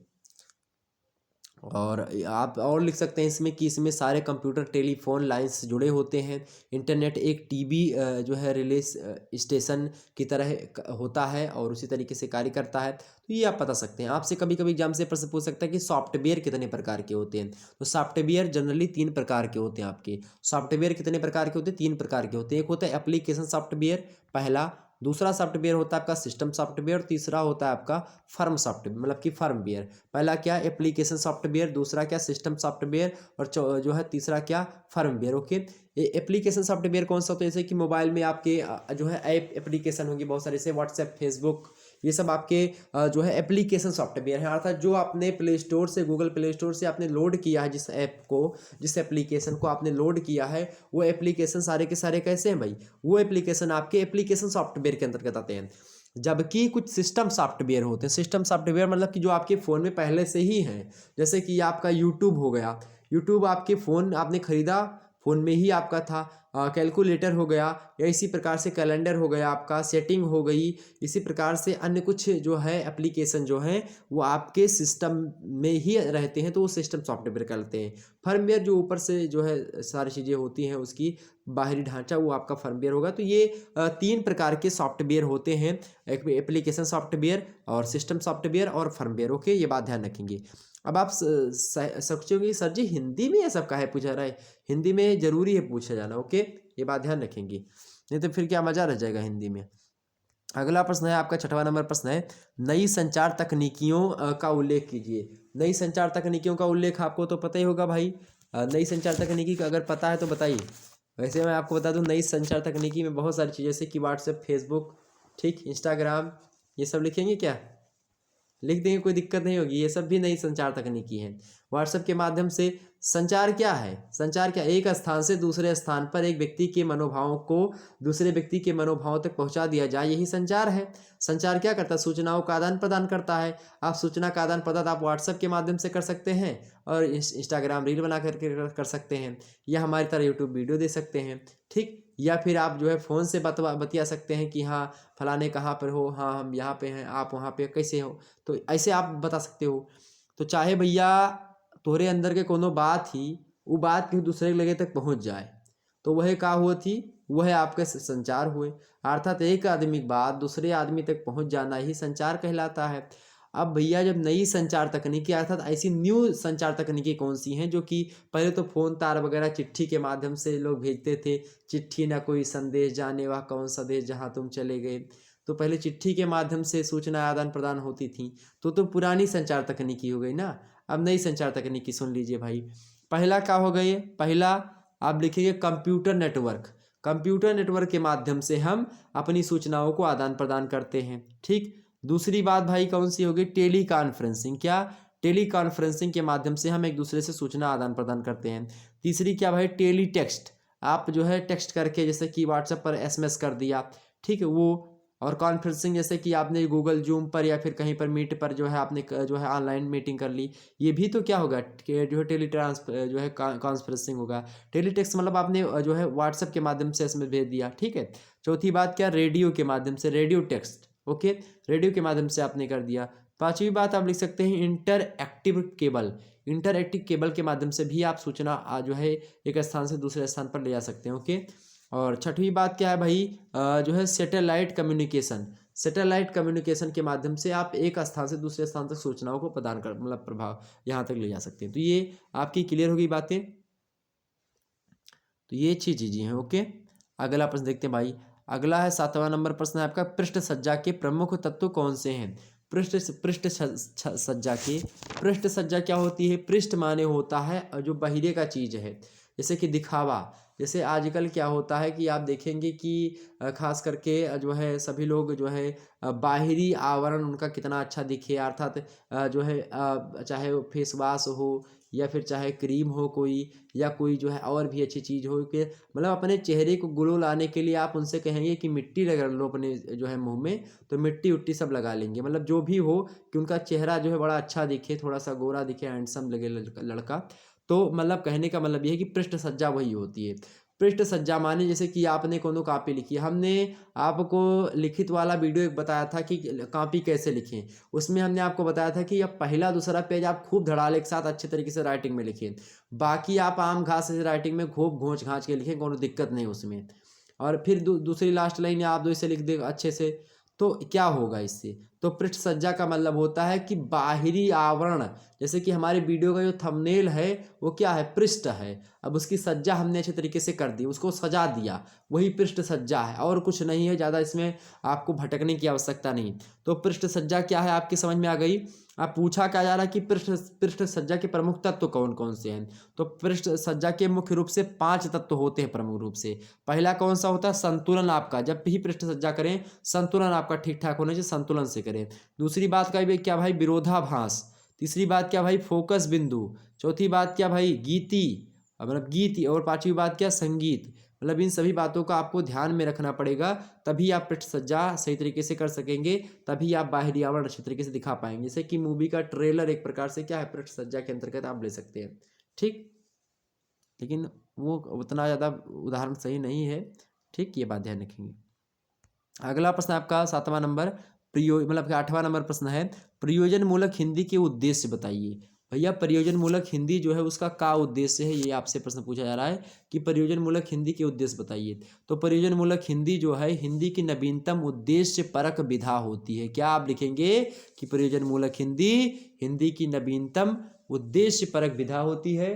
और आप और लिख सकते हैं इसमें कि इसमें सारे कंप्यूटर टेलीफोन लाइंस जुड़े होते हैं। इंटरनेट एक टीवी जो है रिले स्टेशन की तरह होता है, और उसी तरीके से कार्य करता है। तो ये आप बता सकते हैं। आपसे कभी कभी एग्जाम से प्रश्न पूछ सकता है कि सॉफ्टवेयर कितने प्रकार के होते हैं। तो सॉफ्टवेयर जनरली 3 प्रकार के होते हैं। आपके सॉफ्टवेयर कितने प्रकार के होते हैं? 3 प्रकार के होते हैं। एक होता है एप्लीकेशन सॉफ्टवेयर, पहला। दूसरा सॉफ्टवेयर होता है आपका सिस्टम सॉफ्टवेयर, और तीसरा होता है आपका फर्म सॉफ्टवेयर, मतलब कि फर्मवेयर। पहला क्या? एप्लीकेशन सॉफ्टवेयर, दूसरा क्या? सिस्टम सॉफ्टवेयर, और जो है तीसरा क्या? फर्मवेयर। ओके, एप्लीकेशन सॉफ्टवेयर कौन सा होता है? जैसे कि मोबाइल में आपके जो है ऐप एप्लीकेशन होंगे बहुत सारे, जैसे व्हाट्सएप, फेसबुक, ये सब आपके जो है एप्लीकेशन सॉफ्टवेयर है। अर्थात जो आपने प्ले स्टोर से, गूगल प्ले स्टोर से आपने लोड किया है, जिस ऐप को, जिस एप्लीकेशन को आपने लोड किया है, वो एप्लीकेशन सारे के सारे कैसे हैं भाई? वो एप्लीकेशन आपके एप्लीकेशन सॉफ्टवेयर के अंतर्गत आते हैं। जबकि कुछ सिस्टम सॉफ्टवेयर होते हैं। सिस्टम सॉफ्टवेयर मतलब कि जो आपके फ़ोन में पहले से ही हैं, जैसे कि आपका यूट्यूब हो गया। यूट्यूब आपके फ़ोन आपने ख़रीदा, फ़ोन में ही आपका था। कैलकुलेटर हो गया, या इसी प्रकार से कैलेंडर हो गया आपका, सेटिंग हो गई, इसी प्रकार से अन्य कुछ जो है एप्लीकेशन जो हैं वो आपके सिस्टम में ही रहते हैं, तो वो सिस्टम सॉफ्टवेयर कहलाते हैं। फर्मवेयर जो ऊपर से जो है सारी चीज़ें होती हैं, उसकी बाहरी ढांचा वो आपका फर्मवेयर होगा। तो ये 3 प्रकार के सॉफ्टवेयर होते हैं, एक एप्लीकेशन सॉफ्टवेयर और सिस्टम सॉफ्टवेयर और फर्मवेयर। ओके, ये बात ध्यान रखेंगे। अब आप सोचोगे सर जी हिंदी में ये सब काहे पूछा रहा है? हिंदी में ज़रूरी है पूछा जाना। ओके, ये बात ध्यान रखेंगे, नहीं तो फिर क्या मज़ा रह जाएगा हिंदी में। अगला प्रश्न है आपका 6वां नंबर प्रश्न है, नई संचार तकनीकियों का उल्लेख कीजिए। नई संचार तकनीकियों का उल्लेख आपको तो पता ही होगा भाई। नई संचार तकनीकी का अगर पता है तो बताइए। वैसे मैं आपको बता दूं, नई संचार तकनीकी में बहुत सारी चीज़ें जैसे कि व्हाट्सएप, फेसबुक, ठीक, इंस्टाग्राम, ये सब लिखेंगे क्या? लिख देंगे, कोई दिक्कत नहीं होगी। ये सब भी नई संचार तकनीकी है। व्हाट्सएप के माध्यम से संचार क्या है? संचार क्या? एक स्थान से दूसरे स्थान पर एक व्यक्ति के मनोभावों को दूसरे व्यक्ति के मनोभावों तक पहुंचा दिया जाए, यही संचार है। संचार क्या करता है? सूचनाओं का आदान प्रदान करता है। आप सूचना का आदान प्रदान आप व्हाट्सएप के माध्यम से कर सकते हैं, और इंस्टाग्राम रील बना करके कर सकते हैं, या हमारी तरह यूट्यूब वीडियो दे सकते हैं, ठीक। या फिर आप जो है फ़ोन से बतिया सकते हैं कि हाँ फलाने कहाँ पर हो, हाँ हम यहाँ पे हैं, आप वहाँ पे कैसे हो, तो ऐसे आप बता सकते हो। तो चाहे भैया तोहरे अंदर के कोनो बात ही वो बात कहीं दूसरे के लगे तक पहुँच जाए, तो वह का हुआ थी, वह आपके संचार हुए। अर्थात एक आदमी की बात दूसरे आदमी तक पहुँच जाना ही संचार कहलाता है। अब भैया जब नई संचार तकनीकी अर्थात ऐसी न्यू संचार तकनीकी कौन सी हैं, जो कि पहले तो फ़ोन तार वगैरह चिट्ठी के माध्यम से लोग भेजते थे, चिट्ठी ना कोई संदेश जाने वह कौन सा देश जहाँ तुम चले गए, तो पहले चिट्ठी के माध्यम से सूचना आदान प्रदान होती थी, तो पुरानी संचार तकनीकी हो गई ना। अब नई संचार तकनीकी सुन लीजिए भाई। पहला क्या हो गई? पहला आप लिखिए कंप्यूटर नेटवर्क। कंप्यूटर नेटवर्क के माध्यम से हम अपनी सूचनाओं को आदान प्रदान करते हैं, ठीक। दूसरी बात भाई कौन सी होगी? Teleconferencing. क्या? टेली कॉन्फ्रेंसिंग के माध्यम से हम एक दूसरे से सूचना आदान प्रदान करते हैं। तीसरी क्या भाई? Teletext. आप जो है टेक्स्ट करके जैसे कि व्हाट्सएप पर एसएमएस कर दिया, ठीक है वो। और कॉन्फ्रेंसिंग जैसे कि आपने गूगल जूम पर या फिर कहीं पर मीट पर जो है आपने जो है ऑनलाइन मीटिंग कर ली, ये भी तो क्या होगा जो है टेली जो है कॉन्फ्रेंसिंग होगा। टेलीटेक्स्ट मतलब आपने जो है व्हाट्सएप के माध्यम से एसएमएस भेज दिया, ठीक है। चौथी बात क्या? रेडियो के माध्यम से, रेडियो टेक्स्ट। ओके, रेडियो के माध्यम से आपने कर दिया। पांचवी बात आप लिख सकते हैं इंटरएक्टिव केबल। इंटरएक्टिव केबल के माध्यम से भी आप सूचना जो है एक स्थान से दूसरे स्थान पर ले जा सकते हैं। ओके, और छठवीं बात क्या है भाई? जो है सैटेलाइट कम्युनिकेशन। सैटेलाइट कम्युनिकेशन के माध्यम से आप एक स्थान से दूसरे स्थान तक सूचनाओं को प्रदान कर मतलब प्रभाव यहाँ तक ले जा सकते हैं। तो ये आपकी क्लियर होगी बातें। तो ये अच्छी चीज़ें हैं। ओके, अगला प्रश्न देखते हैं भाई। अगला है 7वां नंबर प्रश्न है आपका, पृष्ठ सज्जा के प्रमुख तत्व कौन से हैं? पृष्ठ सज्जा क्या होती है? पृष्ठ माने होता है जो बहिरे का चीज़ है, जैसे कि दिखावा। जैसे आजकल क्या होता है कि आप देखेंगे कि खास करके जो है सभी लोग जो है बाहरी आवरण उनका कितना अच्छा दिखे, अर्थात जो है चाहे वो फेस वॉश हो या फिर चाहे क्रीम हो कोई, या कोई जो है और भी अच्छी चीज़ हो, कि मतलब अपने चेहरे को ग्लो लाने के लिए आप उनसे कहेंगे कि मिट्टी लगा लो अपने जो है मुंह में, तो मिट्टी उट्टी सब लगा लेंगे। मतलब जो भी हो कि उनका चेहरा जो है बड़ा अच्छा दिखे, थोड़ा सा गोरा दिखे, हैंडसम लगे लड़का। तो मतलब कहने का मतलब ये है कि पृष्ठ सज्जा वही होती है। पृष्ठ सज्जा माने जैसे कि आपने कोनो कॉपी लिखी है, हमने आपको लिखित वाला वीडियो एक बताया था कि कॉपी कैसे लिखें। उसमें हमने आपको बताया था कि अब पहला दूसरा पेज आप खूब धड़ाले के साथ अच्छे तरीके से राइटिंग में लिखें, बाकी आप आम घास से राइटिंग में खूब घोंच घाँच के लिखें, कोनो दिक्कत नहीं उसमें। और फिर दूसरी लास्ट लाइन आप दो इसे लिख दे अच्छे से, तो क्या होगा इससे? तो पृष्ठ सज्जा का मतलब होता है कि बाहरी आवरण, जैसे कि हमारे वीडियो का जो थंबनेल है वो क्या है? पृष्ठ है। अब उसकी सज्जा हमने अच्छे तरीके से कर दी, उसको सजा दिया, वही पृष्ठ सज्जा है, और कुछ नहीं है। ज़्यादा इसमें आपको भटकने की आवश्यकता नहीं। तो पृष्ठ सज्जा क्या है आपकी समझ में आ गई। आप पूछा क्या जा रहा है कि पृष्ठ सज्जा के प्रमुख तत्व कौन कौन से हैं? तो पृष्ठ सज्जा के मुख्य रूप से 5 तत्व होते हैं प्रमुख रूप से। पहला कौन सा होता है? संतुलन। आपका जब भी पृष्ठ सज्जा करें, संतुलन आपका ठीक ठाक होना चाहिए, संतुलन से करें। दूसरी बात का भी क्या भाई? विरोधाभास। तीसरी बात क्या भाई? फोकस बिंदु। चौथी बात क्या भाई? गीति, मतलब गीत। और पांचवी बात क्या? संगीत। मतलब इन सभी बातों का आपको ध्यान में रखना पड़ेगा, तभी आप पृष्ठ सज्जा सही तरीके से कर सकेंगे, तभी आप बाहरी आवरण अच्छे तरीके से दिखा पाएंगे। जैसे कि मूवी का ट्रेलर एक प्रकार से क्या है? पृष्ठ सज्जा के अंतर्गत आप ले सकते हैं, ठीक। लेकिन वो उतना ज़्यादा उदाहरण सही नहीं है। ठीक, ये बात ध्यान रखेंगे। अगला प्रश्न आपका 7वां नंबर, मतलब कि 8वां नंबर प्रश्न है, प्रयोजन मूलक हिंदी के उद्देश्य बताइए। भैया प्रयोजन मूलक हिंदी जो है उसका क्या उद्देश्य है, ये आपसे प्रश्न पूछा जा रहा है कि प्रयोजन मूलक हिंदी के उद्देश्य बताइए। तो प्रयोजन मूलक हिंदी जो है हिंदी की नवीनतम उद्देश्य परक विधा होती है। क्या आप लिखेंगे कि प्रयोजन मूलक हिंदी हिंदी की नवीनतम उद्देश्य परक विधा होती है।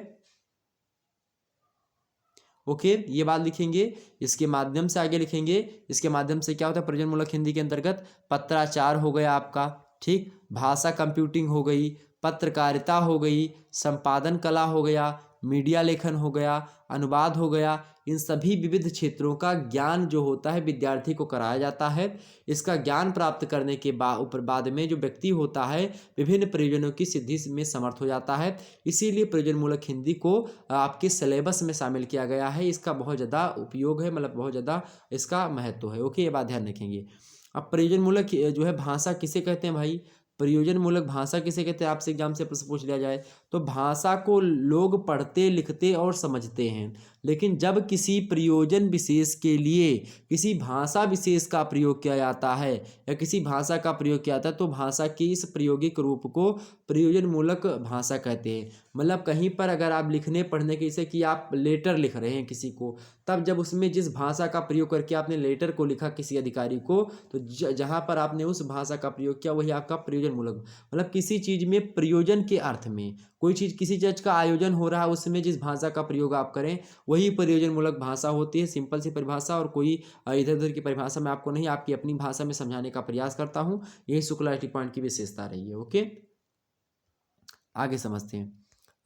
ओके, ये बात लिखेंगे। इसके माध्यम से आगे लिखेंगे, इसके माध्यम से क्या होता है, प्रयोजन मूलक हिंदी के अंतर्गत पत्राचार हो गया आपका, ठीक, भाषा कंप्यूटिंग हो गई, पत्रकारिता हो गई, संपादन कला हो गया, मीडिया लेखन हो गया, अनुवाद हो गया। इन सभी विविध क्षेत्रों का ज्ञान जो होता है विद्यार्थी को कराया जाता है। इसका ज्ञान प्राप्त करने के बाद में जो व्यक्ति होता है विभिन्न प्रयोजनों की सिद्धि में समर्थ हो जाता है। इसीलिए प्रयोजन मूलक हिंदी को आपके सिलेबस में शामिल किया गया है। इसका बहुत ज़्यादा उपयोग है, मतलब बहुत ज़्यादा इसका महत्व है। ओके, ये बात ध्यान रखेंगे। अब प्रयोजन मूलक जो है भाषा किसे कहते हैं भाई, प्रयोजन मूलक भाषा किसे कहते हैं, आपसे एग्जाम से प्रश्न पूछ लिया जाए तो भाषा को लोग पढ़ते लिखते और समझते हैं, लेकिन जब किसी प्रयोजन विशेष के लिए किसी भाषा विशेष का प्रयोग किया जाता है या किसी भाषा का प्रयोग किया जाता है तो भाषा के इस प्रायोगिक रूप को प्रयोजन मूलक भाषा कहते हैं। मतलब कहीं पर अगर आप लिखने पढ़ने के, जैसे कि आप लेटर लिख रहे हैं किसी को, तब जब उसमें जिस भाषा का प्रयोग करके आपने लेटर को लिखा किसी अधिकारी को, तो जहाँ पर आपने उस भाषा का प्रयोग किया वही आपका प्रयोजन मूलक, मतलब किसी चीज़ में प्रयोजन के अर्थ में, कोई चीज़ किसी चीज़ का आयोजन हो रहा है उसमें जिस भाषा का प्रयोग आप करें वही प्रयोजन मूलक भाषा होती है। सिंपल सी परिभाषा, और कोई इधर उधर की परिभाषा मैं आपको नहीं, आपकी अपनी भाषा में समझाने का प्रयास करता हूँ। यही शुक्ला पॉइंट की विशेषता रही है। ओके, आगे समझते हैं।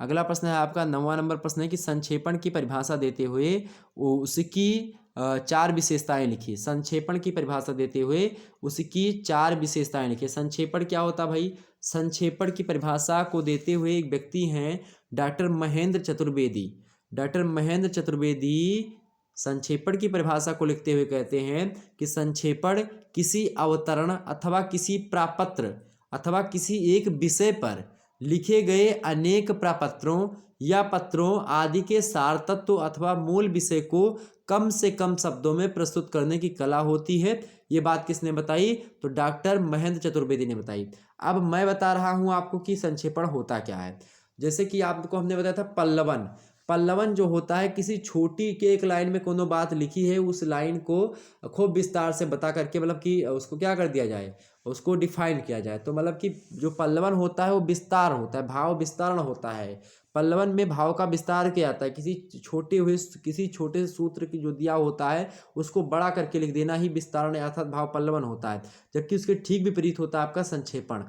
अगला प्रश्न है आपका 9वां नंबर प्रश्न है कि संक्षेपण की परिभाषा देते हुए उसकी 4 विशेषताएं लिखिए। संक्षेपण की परिभाषा देते हुए उसकी 4 विशेषताएं लिखिए। संक्षेपण क्या होता है भाई, संक्षेपण की परिभाषा को देते हुए एक व्यक्ति हैं डॉक्टर महेंद्र चतुर्वेदी। डॉक्टर महेंद्र चतुर्वेदी संक्षेपण की परिभाषा को लिखते हुए कहते हैं कि संक्षेपण किसी अवतरण अथवा किसी प्रापत्र अथवा किसी एक विषय पर लिखे गए अनेक प्रपत्रों या पत्रों आदि के सार तत्व अथवा मूल विषय को कम से कम शब्दों में प्रस्तुत करने की कला होती है। ये बात किसने बताई, तो डॉक्टर महेंद्र चतुर्वेदी ने बताई। अब मैं बता रहा हूं आपको कि संक्षेपण होता क्या है। जैसे कि आपको हमने बताया था पल्लवन, पल्लवन जो होता है किसी छोटी के एक लाइन में कोनो बात लिखी है उस लाइन को खूब विस्तार से बता करके, मतलब कि उसको क्या कर दिया जाए, उसको डिफाइन किया जाए। तो मतलब कि जो पल्लवन होता है वो विस्तार होता है, भाव विस्तारण होता है। पल्लवन में भाव का विस्तार किया जाता है, किसी छोटे से सूत्र की जो दिया होता है उसको बड़ा करके लिख देना ही विस्तारण अर्थात भाव पल्लवन होता है। जबकि उसके ठीक विपरीत होता है आपका संक्षेपण।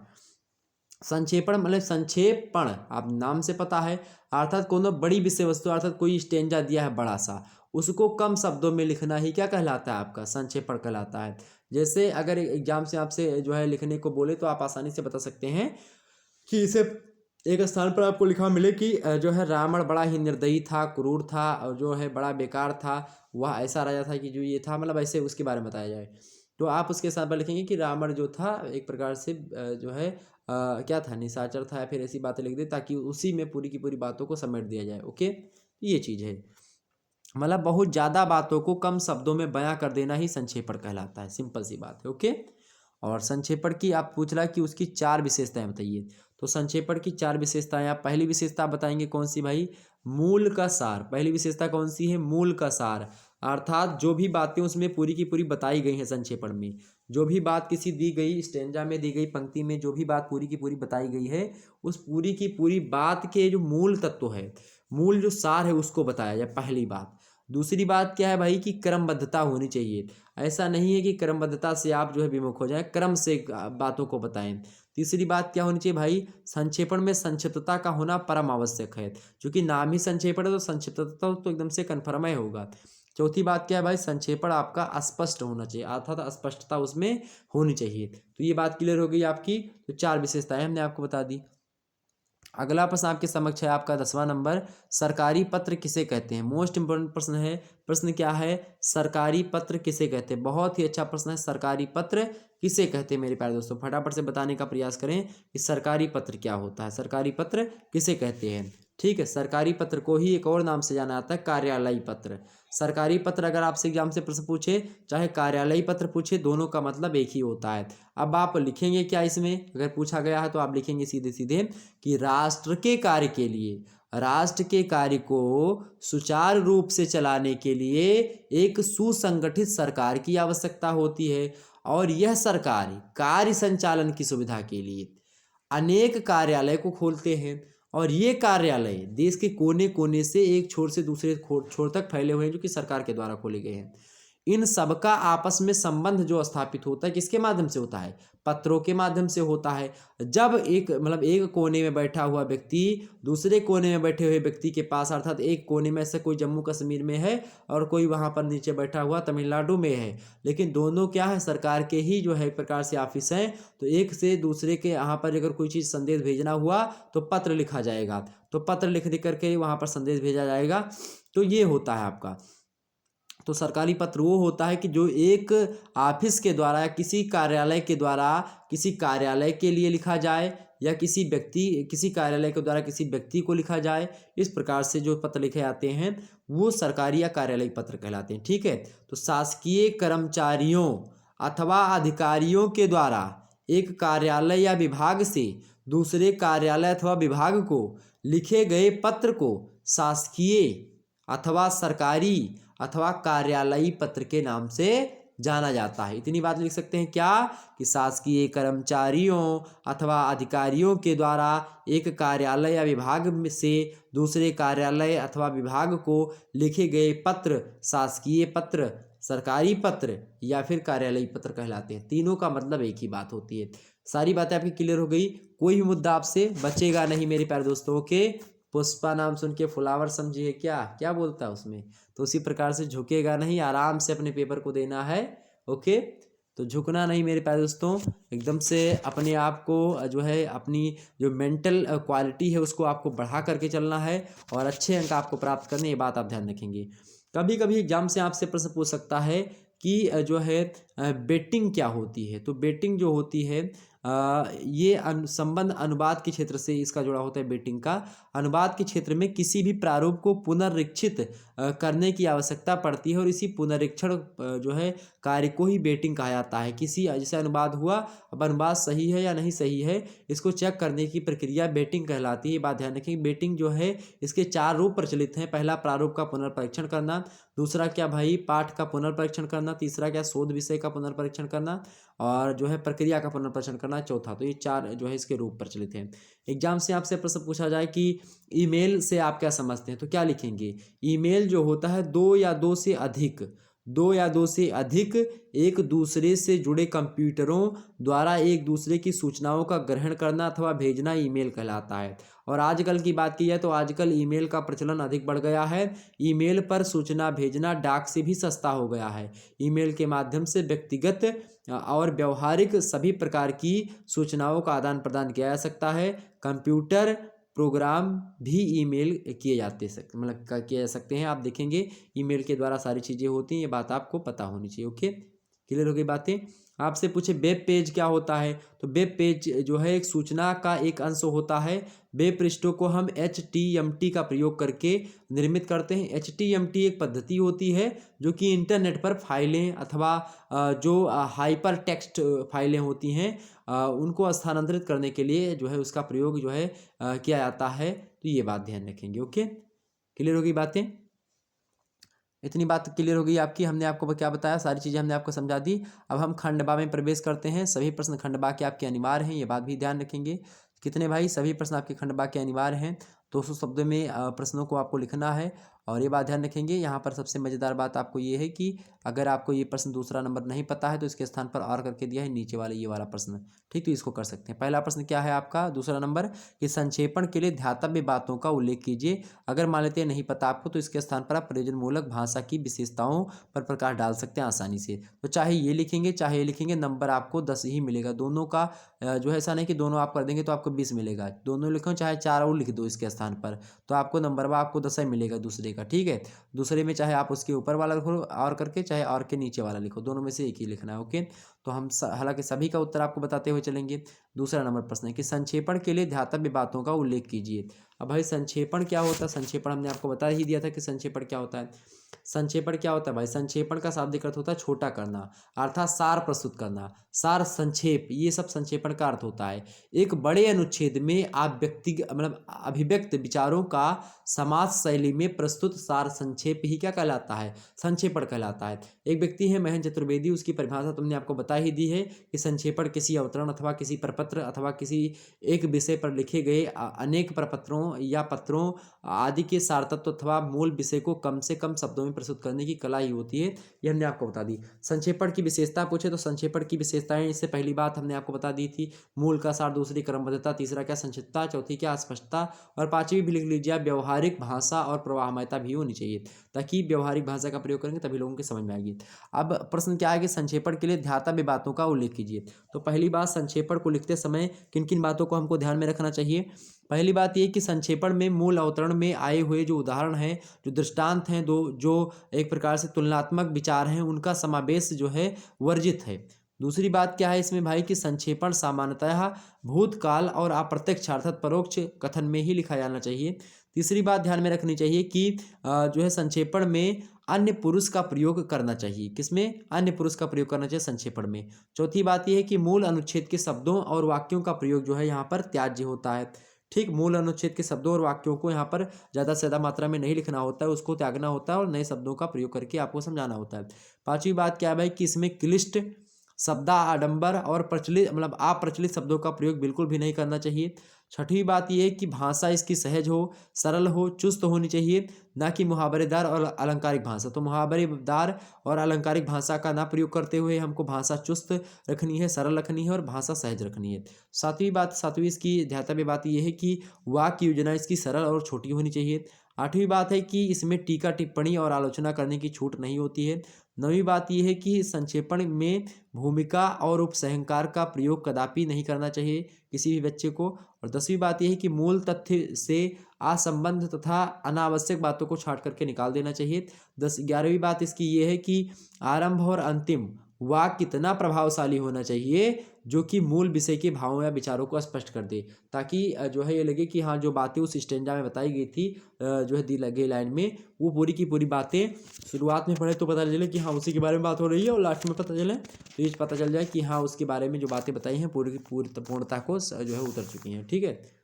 संक्षेपण मतलब संक्षेपण आप नाम से पता है, अर्थात कोनो बड़ी विषय वस्तु अर्थात कोई स्टेंजा दिया है बड़ा सा, उसको कम शब्दों में लिखना ही क्या कहलाता है, आपका संक्षेपण कहलाता है। जैसे अगर एग्जाम से आपसे जो है लिखने को बोले तो आप आसानी से बता सकते हैं कि इसे एक स्थान पर आपको लिखा मिले कि जो है रावण बड़ा ही निर्दयी था, क्रूर था और जो है बड़ा बेकार था, वह ऐसा राजा था कि जो ये था, मतलब ऐसे उसके बारे में बताया जाए, तो आप उसके साथ पर लिखेंगे कि रावण जो था एक प्रकार से जो है क्या था, निशाचर था, या फिर ऐसी बातें लिख दे ताकि उसी में पूरी की पूरी बातों को समेट दिया जाए। ओके, ये चीज़ है, मतलब बहुत ज़्यादा बातों को कम शब्दों में बयां कर देना ही संक्षेपण कहलाता है। सिंपल सी बात है। ओके, और संक्षेपण की आप पूछ रहा है कि उसकी 4 विशेषताएं बताइए। तो संक्षेपण की 4 विशेषताएं, आप पहली विशेषता बताएंगे कौन सी भाई, मूल का सार। पहली विशेषता कौन सी है, मूल का सार, अर्थात जो भी बातें उसमें पूरी की पूरी बताई गई हैं संक्षेपण में, जो भी बात किसी दी गई स्टेंजा में दी गई पंक्ति में जो भी बात पूरी की पूरी बताई गई है उस पूरी की पूरी बात के जो मूल तत्व है, मूल जो सार है उसको बताया जाए, पहली बात। दूसरी बात क्या है भाई कि क्रमबद्धता होनी चाहिए। ऐसा नहीं है कि क्रमबद्धता से आप जो है विमुख हो जाएं, क्रम से बातों को बताएं। तीसरी बात क्या होनी चाहिए भाई, संक्षेपण में संक्षिप्तता का होना परम आवश्यक है, क्योंकि नाम ही संक्षेपण है तो संक्षिप्तता तो एकदम से कन्फर्म ही होगा। चौथी बात क्या है भाई, संक्षेपण आपका स्पष्ट होना चाहिए, अर्थात स्पष्टता उसमें होनी चाहिए। तो ये बात क्लियर हो गई आपकी। तो 4 विशेषताएं हमने आपको बता दी। अगला प्रश्न आपके समक्ष है आपका 10वां नंबर, सरकारी पत्र किसे कहते हैं। मोस्ट इंपोर्टेंट प्रश्न है। प्रश्न क्या है, सरकारी पत्र किसे कहते हैं। बहुत ही अच्छा प्रश्न है, सरकारी पत्र किसे कहते हैं। मेरे प्यारे दोस्तों फटाफट से बताने का प्रयास करें कि सरकारी पत्र क्या होता है, सरकारी पत्र किसे कहते हैं। ठीक है, सरकारी पत्र को ही एक और नाम से जाना जाता है, कार्यालयी पत्र। सरकारी पत्र अगर आपसे एग्जाम से प्रश्न पूछे, चाहे कार्यालयी पत्र पूछे, दोनों का मतलब एक ही होता है। अब आप लिखेंगे क्या इसमें, अगर पूछा गया है तो आप लिखेंगे सीधे सीधे कि राष्ट्र के कार्य के लिए, राष्ट्र के कार्य को सुचारू रूप से चलाने के लिए एक सुसंगठित सरकार की आवश्यकता होती है, और यह सरकार कार्य संचालन की सुविधा के लिए अनेक कार्यालय को खोलते हैं, और ये कार्यालय देश के कोने कोने से एक छोर से दूसरे छोर तक फैले हुए हैं, जो कि सरकार के द्वारा खोले गए हैं। इन सबका आपस में संबंध जो स्थापित होता है किसके माध्यम से होता है, पत्रों के माध्यम से होता है। जब एक मतलब एक कोने में बैठा हुआ व्यक्ति दूसरे कोने में बैठे हुए व्यक्ति के पास, अर्थात एक कोने में से कोई जम्मू कश्मीर में है और कोई वहां पर नीचे बैठा हुआ तमिलनाडु में है, लेकिन दोनों क्या है, सरकार के ही जो है एक प्रकार से ऑफिस हैं, तो एक से दूसरे के यहाँ पर अगर कोई चीज़ संदेश भेजना हुआ तो पत्र लिखा जाएगा, तो पत्र लिख करके वहाँ पर संदेश भेजा जाएगा। तो ये होता है आपका। तो सरकारी पत्र वो होता है कि जो एक ऑफिस के द्वारा या किसी कार्यालय के द्वारा किसी कार्यालय के लिए लिखा जाए, या किसी कार्यालय के द्वारा किसी व्यक्ति को लिखा जाए। इस प्रकार से जो पत्र लिखे जाते हैं वो सरकारी या कार्यालयी पत्र कहलाते हैं। ठीक है, तो शासकीय कर्मचारियों अथवा अधिकारियों के द्वारा एक कार्यालय या विभाग से दूसरे कार्यालय अथवा विभाग को लिखे गए पत्र को शासकीय अथवा सरकारी अथवा कार्यालयी पत्र के नाम से जाना जाता है। इतनी बात लिख सकते हैं क्या, कि शासकीय कर्मचारियों अथवा अधिकारियों के द्वारा एक कार्यालय या विभाग से दूसरे कार्यालय अथवा विभाग को लिखे गए पत्र शासकीय पत्र, सरकारी पत्र या फिर कार्यालयी पत्र कहलाते हैं। तीनों का मतलब एक ही बात होती है। सारी बातें आपकी क्लियर हो गई, कोई भी मुद्दा आपसे बचेगा नहीं मेरे प्यारे दोस्तों के। पुष्पा नाम सुन के फ्लावर समझिए, क्या क्या बोलता है उसमें, तो उसी प्रकार से झुकेगा नहीं, आराम से अपने पेपर को देना है। ओके, तो झुकना नहीं मेरे प्यारे दोस्तों, एकदम से अपने आप को जो है अपनी जो मेंटल क्वालिटी है उसको आपको बढ़ा करके चलना है, और अच्छे अंक आपको प्राप्त करने, ये बात आप ध्यान रखेंगे। कभी कभी एग्जाम से आपसे प्रश्न पूछ सकता है कि जो है बेटिंग क्या होती है। तो बेटिंग जो होती है ये संबंध अनुवाद के क्षेत्र से इसका जुड़ा होता है। बेटिंग का अनुवाद के क्षेत्र में किसी भी प्रारूप को पुनरीक्षित करने की आवश्यकता पड़ती है, और इसी पुनरीक्षण जो है कार्य को ही बेटिंग कहा जाता है। किसी जैसे अनुवाद हुआ, अब अनुवाद सही है या नहीं सही है इसको चेक करने की प्रक्रिया बेटिंग कहलाती है। बात ध्यान रखें, बेटिंग जो है इसके 4 रूप प्रचलित हैं। पहला प्रारूप का पुनर्परीक्षण करना, दूसरा क्या भाई पाठ का पुनर्परीक्षण करना, तीसरा क्या शोध विषय का पुनर्परीक्षण करना, और जो है प्रक्रिया का पुनर्परीक्षण करना चौथा। तो ये 4 जो है इसके रूप प्रचलित हैं। एग्जाम से आपसे प्रश्न पूछा जाए कि ईमेल से आप क्या समझते हैं, तो क्या लिखेंगे। ईमेल जो होता है दो या दो से अधिक एक दूसरे से जुड़े कंप्यूटरों द्वारा एक दूसरे की सूचनाओं का ग्रहण करना अथवा भेजना ईमेल कहलाता है। और आजकल की बात की जाए तो आजकल ईमेल का प्रचलन अधिक बढ़ गया है। ईमेल पर सूचना भेजना डाक से भी सस्ता हो गया है। ईमेल के माध्यम से व्यक्तिगत और व्यवहारिक सभी प्रकार की सूचनाओं का आदान प्रदान किया जा सकता है। कंप्यूटर प्रोग्राम भी ईमेल किए जा सकते हैं। आप देखेंगे ईमेल के द्वारा सारी चीज़ें होती हैं, ये बात आपको पता होनी चाहिए। ओके, क्लियर हो गई बातें। आपसे पूछे वेब पेज क्या होता है, तो वेब पेज जो है एक सूचना का एक अंश होता है। वेब पृष्ठों को हम HTML का प्रयोग करके निर्मित करते हैं। HTML एक पद्धति होती है जो कि इंटरनेट पर फाइलें अथवा जो हाइपर टेक्स्ट फाइलें होती हैं उनको स्थानांतरित करने के लिए जो है उसका प्रयोग जो है किया जाता है। तो ये बात ध्यान रखेंगे। ओके, क्लियर हो गई बातें। इतनी बात क्लियर हो गई आपकी, हमने आपको क्या बताया, सारी चीज़ें हमने आपको समझा दी। अब हम खंड बा में प्रवेश करते हैं। सभी प्रश्न खंड बा के आपके अनिवार्य हैं, ये बात भी ध्यान रखेंगे। कितने भाई, सभी प्रश्न आपके खंड बा के अनिवार्य हैं। 200 शब्दों में प्रश्नों को आपको लिखना है, और ये बात ध्यान रखेंगे। यहाँ पर सबसे मज़ेदार बात आपको ये है कि अगर आपको ये प्रश्न दूसरा नंबर नहीं पता है तो इसके स्थान पर और करके दिया है नीचे वाले ये वाला प्रश्न, ठीक, तो इसको कर सकते हैं। पहला प्रश्न क्या है आपका, दूसरा नंबर, कि संक्षेपण के लिए ध्यातव्य बातों का उल्लेख कीजिए। अगर मान लेते हैं नहीं पता आपको तो इसके स्थान पर आप प्रयोजनमूलक भाषा की विशेषताओं पर प्रकाश डाल सकते हैं आसानी से। तो चाहे ये लिखेंगे चाहे ये लिखेंगे, नंबर आपको 10 ही मिलेगा। दोनों का जो है ऐसा नहीं कि दोनों आप कर देंगे तो आपको 20 मिलेगा। दोनों लिखो चाहे 4 और लिख दो इसके स्थान पर, तो आपको नंबर आपको 10 ही मिलेगा दूसरे का। ठीक है, दूसरे में चाहे आप उसके ऊपर वाला लिखो और करके, चाहे और के नीचे वाला लिखो, दोनों में से एक ही लिखना है। ओके, तो हम हालांकि सभी का उत्तर आपको बताते हुए चलेंगे। दूसरा नंबर प्रश्न है कि संक्षेपण के लिए ध्यातव्य बातों का उल्लेख कीजिए। अब भाई संक्षेपण क्या होता है? संक्षेपण हमने आपको बता ही दिया था कि संक्षेपण क्या होता है। संक्षेपण क्या होता है भाई? संक्षेपण का शाब्दिक अर्थ होता है छोटा करना, अर्थात सार प्रस्तुत करना, सार संक्षेप, ये सब संक्षेपण का अर्थ होता है। एक बड़े अनुच्छेद में आप व्यक्ति मतलब अभिव्यक्त विचारों का समाज शैली में प्रस्तुत सार संक्षेप ही क्या कहलाता है? संक्षेपण कहलाता है। एक व्यक्ति है महेंद्र चतुर्वेदी, उसकी परिभाषा तुमने आपको बता ही दी है कि संक्षेपण किसी अवतरण अथवा किसी प्रपत्र अथवा किसी एक विषय पर लिखे गए अनेक प्रपत्रों या पत्रों आदि के सारतत्व अथवा मूल विषय को कम से कम शब्दों में प्रस्तुत करने की कला ही होती है। ये हमने आपको बता दी। संक्षेपण की विशेषता पूछे तो संक्षेपण की विशेषताएं, इससे पहली बात हमने आपको बता दी थी मूल का सार, दूसरी क्रमबद्धता, तीसरा क्या संक्षिप्तता, चौथी क्या स्पष्टता, और पांचवी भी लिख लीजिए आप व्यवहारिक भाषा और प्रवाहमयता भी होनी चाहिए, ताकि व्यवहारिक भाषा का प्रयोग करेंगे तभी लोगों की समझ में आएगी। अब प्रश्न क्या है कि संक्षेपण के लिए ध्यातव्य बातों का उल्लेख कीजिए। तो पहली बात, संक्षेपण को लिखते समय किन किन बातों को हमको ध्यान में रखना चाहिए? पहली बात ये कि संक्षेपण में मूल अवतरण में आए हुए जो उदाहरण हैं, जो दृष्टांत हैं, दो जो एक प्रकार से तुलनात्मक विचार हैं, उनका समावेश जो है वर्जित है। दूसरी बात क्या है इसमें भाई कि संक्षेपण सामान्यतः भूतकाल और अप्रत्यक्ष अर्थात परोक्ष कथन में ही लिखा जाना चाहिए। तीसरी बात ध्यान में रखनी चाहिए कि जो है संक्षेपण में अन्य पुरुष का प्रयोग करना चाहिए। किसमें? अन्य पुरुष का प्रयोग करना चाहिए संक्षेपण में। चौथी बात यह है कि मूल अनुच्छेद के शब्दों और वाक्यों का प्रयोग जो है यहाँ पर त्याज्य होता है। ठीक, मूल अनुच्छेद के शब्दों और वाक्यों को यहाँ पर ज़्यादा से ज़्यादा मात्रा में नहीं लिखना होता है, उसको त्यागना होता है और नए शब्दों का प्रयोग करके आपको समझाना होता है। पांचवी बात क्या है भाई कि इसमें क्लिष्ट शब्दा आडंबर और प्रचलित मतलब अप्रचलित शब्दों का प्रयोग बिल्कुल भी नहीं करना चाहिए। छठवीं बात यह है कि भाषा इसकी सहज हो, सरल हो, चुस्त होनी चाहिए, ना कि मुहावरेदार और अलंकारिक भाषा। तो मुहावरेदार और अलंकारिक भाषा का ना प्रयोग करते हुए हमको भाषा चुस्त रखनी है, सरल रखनी है और भाषा सहज रखनी है। सातवीं इसकी ध्यातव्य बात यह है कि वाक्य योजना इसकी सरल और छोटी होनी चाहिए। आठवीं बात है कि इसमें टीका टिप्पणी और आलोचना करने की छूट नहीं होती है। नवीं बात यह है कि संक्षेपण में भूमिका और उपसंहार का प्रयोग कदापि नहीं करना चाहिए किसी भी बच्चे को। और 10वीं बात यह है कि मूल तथ्य से असंबद्ध तथा अनावश्यक बातों को छांट करके निकाल देना चाहिए। 11वीं बात इसकी ये है कि आरंभ और अंतिम वाक्य कितना प्रभावशाली होना चाहिए जो कि मूल विषय के भावों या विचारों को स्पष्ट कर दे, ताकि जो है ये लगे कि हाँ जो बातें उस स्टेंजा में बताई गई थी जो है दी लगे लाइन में, वो पूरी की पूरी बातें शुरुआत में पढ़े तो पता चले कि हाँ उसी के बारे में बात हो रही है और लास्ट में पता चले तो ये पता चल जाए कि हाँ उसके बारे में जो बातें बताई हैं पूरी की पूरी पूर्णता को जो है उतर चुकी हैं। ठीक है,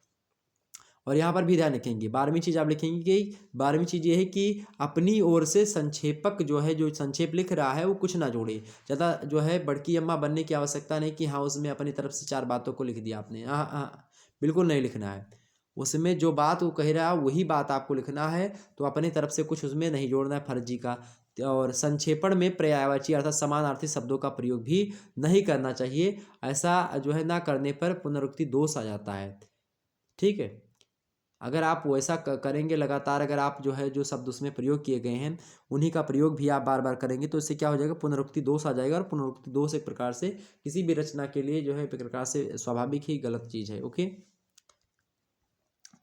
और यहाँ पर भी ध्यान रखेंगे 12वीं चीज़ आप लिखेंगे कि 12वीं चीज़ ये है कि अपनी ओर से संक्षेपक जो है जो संक्षेप लिख रहा है वो कुछ ना जोड़े। ज़्यादा जो है बड़की अम्मा बनने की आवश्यकता नहीं कि हाँ उसमें अपनी तरफ से 4 बातों को लिख दिया आपने। हाँ हाँ, बिल्कुल नहीं लिखना है। उसमें जो बात वो कह रहा है वही बात आपको लिखना है, तो अपनी तरफ से कुछ उसमें नहीं जोड़ना है फर्जी का। और संक्षेपण में पर्यायवाची अर्थात समानार्थी शब्दों का प्रयोग भी नहीं करना चाहिए। ऐसा जो है ना करने पर पुनरुक्ति दोष आ जाता है। ठीक है, अगर आप वैसा करेंगे लगातार, अगर आप जो है जो शब्द उसमें प्रयोग किए गए हैं उन्हीं का प्रयोग भी आप बार बार करेंगे तो इससे क्या हो जाएगा, पुनरुक्ति दोष आ जाएगा। और पुनरुक्ति दोष एक प्रकार से किसी भी रचना के लिए जो है एक प्रकार से स्वाभाविक ही गलत चीज़ है। ओके,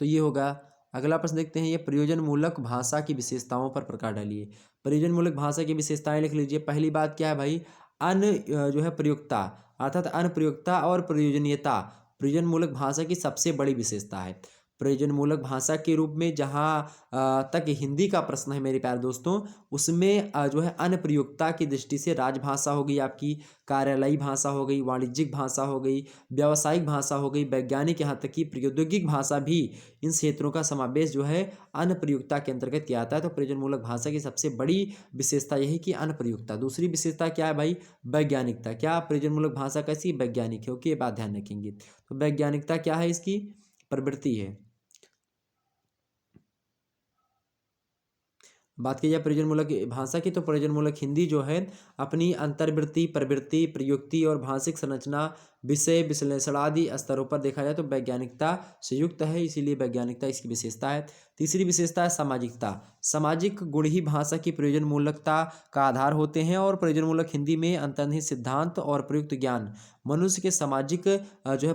तो ये होगा। अगला प्रश्न देखते हैं, ये प्रयोजन मूलक भाषा की विशेषताओं पर प्रकाश डालिए। प्रयोजन मूलक भाषा की विशेषताएं लिख लीजिए। पहली बात क्या है भाई, जो है प्रयुक्ता अर्थात अनुप्रयुक्ता और प्रयोजनीयता प्रयोजन मूलक भाषा की सबसे बड़ी विशेषता है। प्रयोजन मूलक भाषा के रूप में जहाँ तक हिंदी का प्रश्न है मेरे प्यारे दोस्तों, उसमें जो है अनुप्रयुक्ता की दृष्टि से राजभाषा हो गई आपकी, कार्यालयी भाषा हो गई, वाणिज्यिक भाषा हो गई, व्यावसायिक भाषा हो गई, वैज्ञानिक, यहाँ तक कि प्रौद्योगिक भाषा भी, इन क्षेत्रों का समावेश जो है अनुप्रयुक्ता के अंतर्गत किया जाता है। तो प्रयोजन मूलक भाषा की सबसे बड़ी विशेषता यही कि अनुप्रयुक्ता। दूसरी विशेषता क्या है भाई, वैज्ञानिकता। क्या प्रयोजन मूलक भाषा कैसी, वैज्ञानिक है। ओके, ये बात ध्यान रखेंगे। तो वैज्ञानिकता क्या है, इसकी प्रवृत्ति है। बात की जाए प्रयोजन मूलक भाषा की, तो प्रयोजन मूलक हिंदी जो है अपनी अंतर्वृत्ति, प्रवृत्ति, प्रयुक्ति और भाषिक संरचना, विषय विश्लेषण आदि स्तरों पर देखा जाए तो वैज्ञानिकता से युक्त है, इसीलिए वैज्ञानिकता इसकी विशेषता है। तीसरी विशेषता है सामाजिकता। सामाजिक गुण ही भाषा की प्रयोजन मूलकता का आधार होते हैं और प्रयोजन मूलक हिंदी में अंतर्निहित सिद्धांत और प्रयुक्त ज्ञान मनुष्य के सामाजिक जो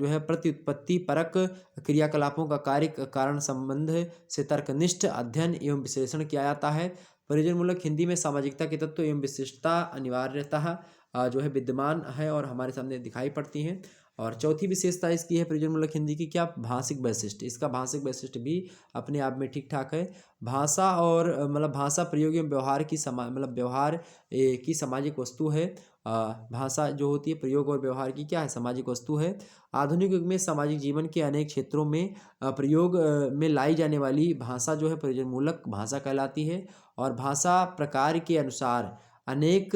है प्रत्युत्पत्ति परक क्रियाकलापों का कार्य कारण संबंध से तर्कनिष्ठ अध्ययन एवं विश्लेषण किया जाता है। प्रयोजन मूलक हिंदी में सामाजिकता के तत्व एवं विशिष्टता अनिवार्यतः जो है विद्यमान है और हमारे सामने दिखाई पड़ती हैं। और चौथी विशेषता इसकी है प्रयोजनमूलक हिंदी की क्या, भाषिक वैशिष्ट्य। इसका भाषिक वैशिष्ट्य भी अपने आप में ठीक ठाक है। भाषा और मतलब भाषा प्रयोग एवं व्यवहार की मतलब व्यवहार की सामाजिक वस्तु है। भाषा जो होती है प्रयोग और व्यवहार की क्या है, सामाजिक वस्तु है। आधुनिक युग में सामाजिक जीवन के अनेक क्षेत्रों में प्रयोग में लाई जाने वाली भाषा जो है प्रयोजनमूलक भाषा कहलाती है। और भाषा प्रकार के अनुसार अनेक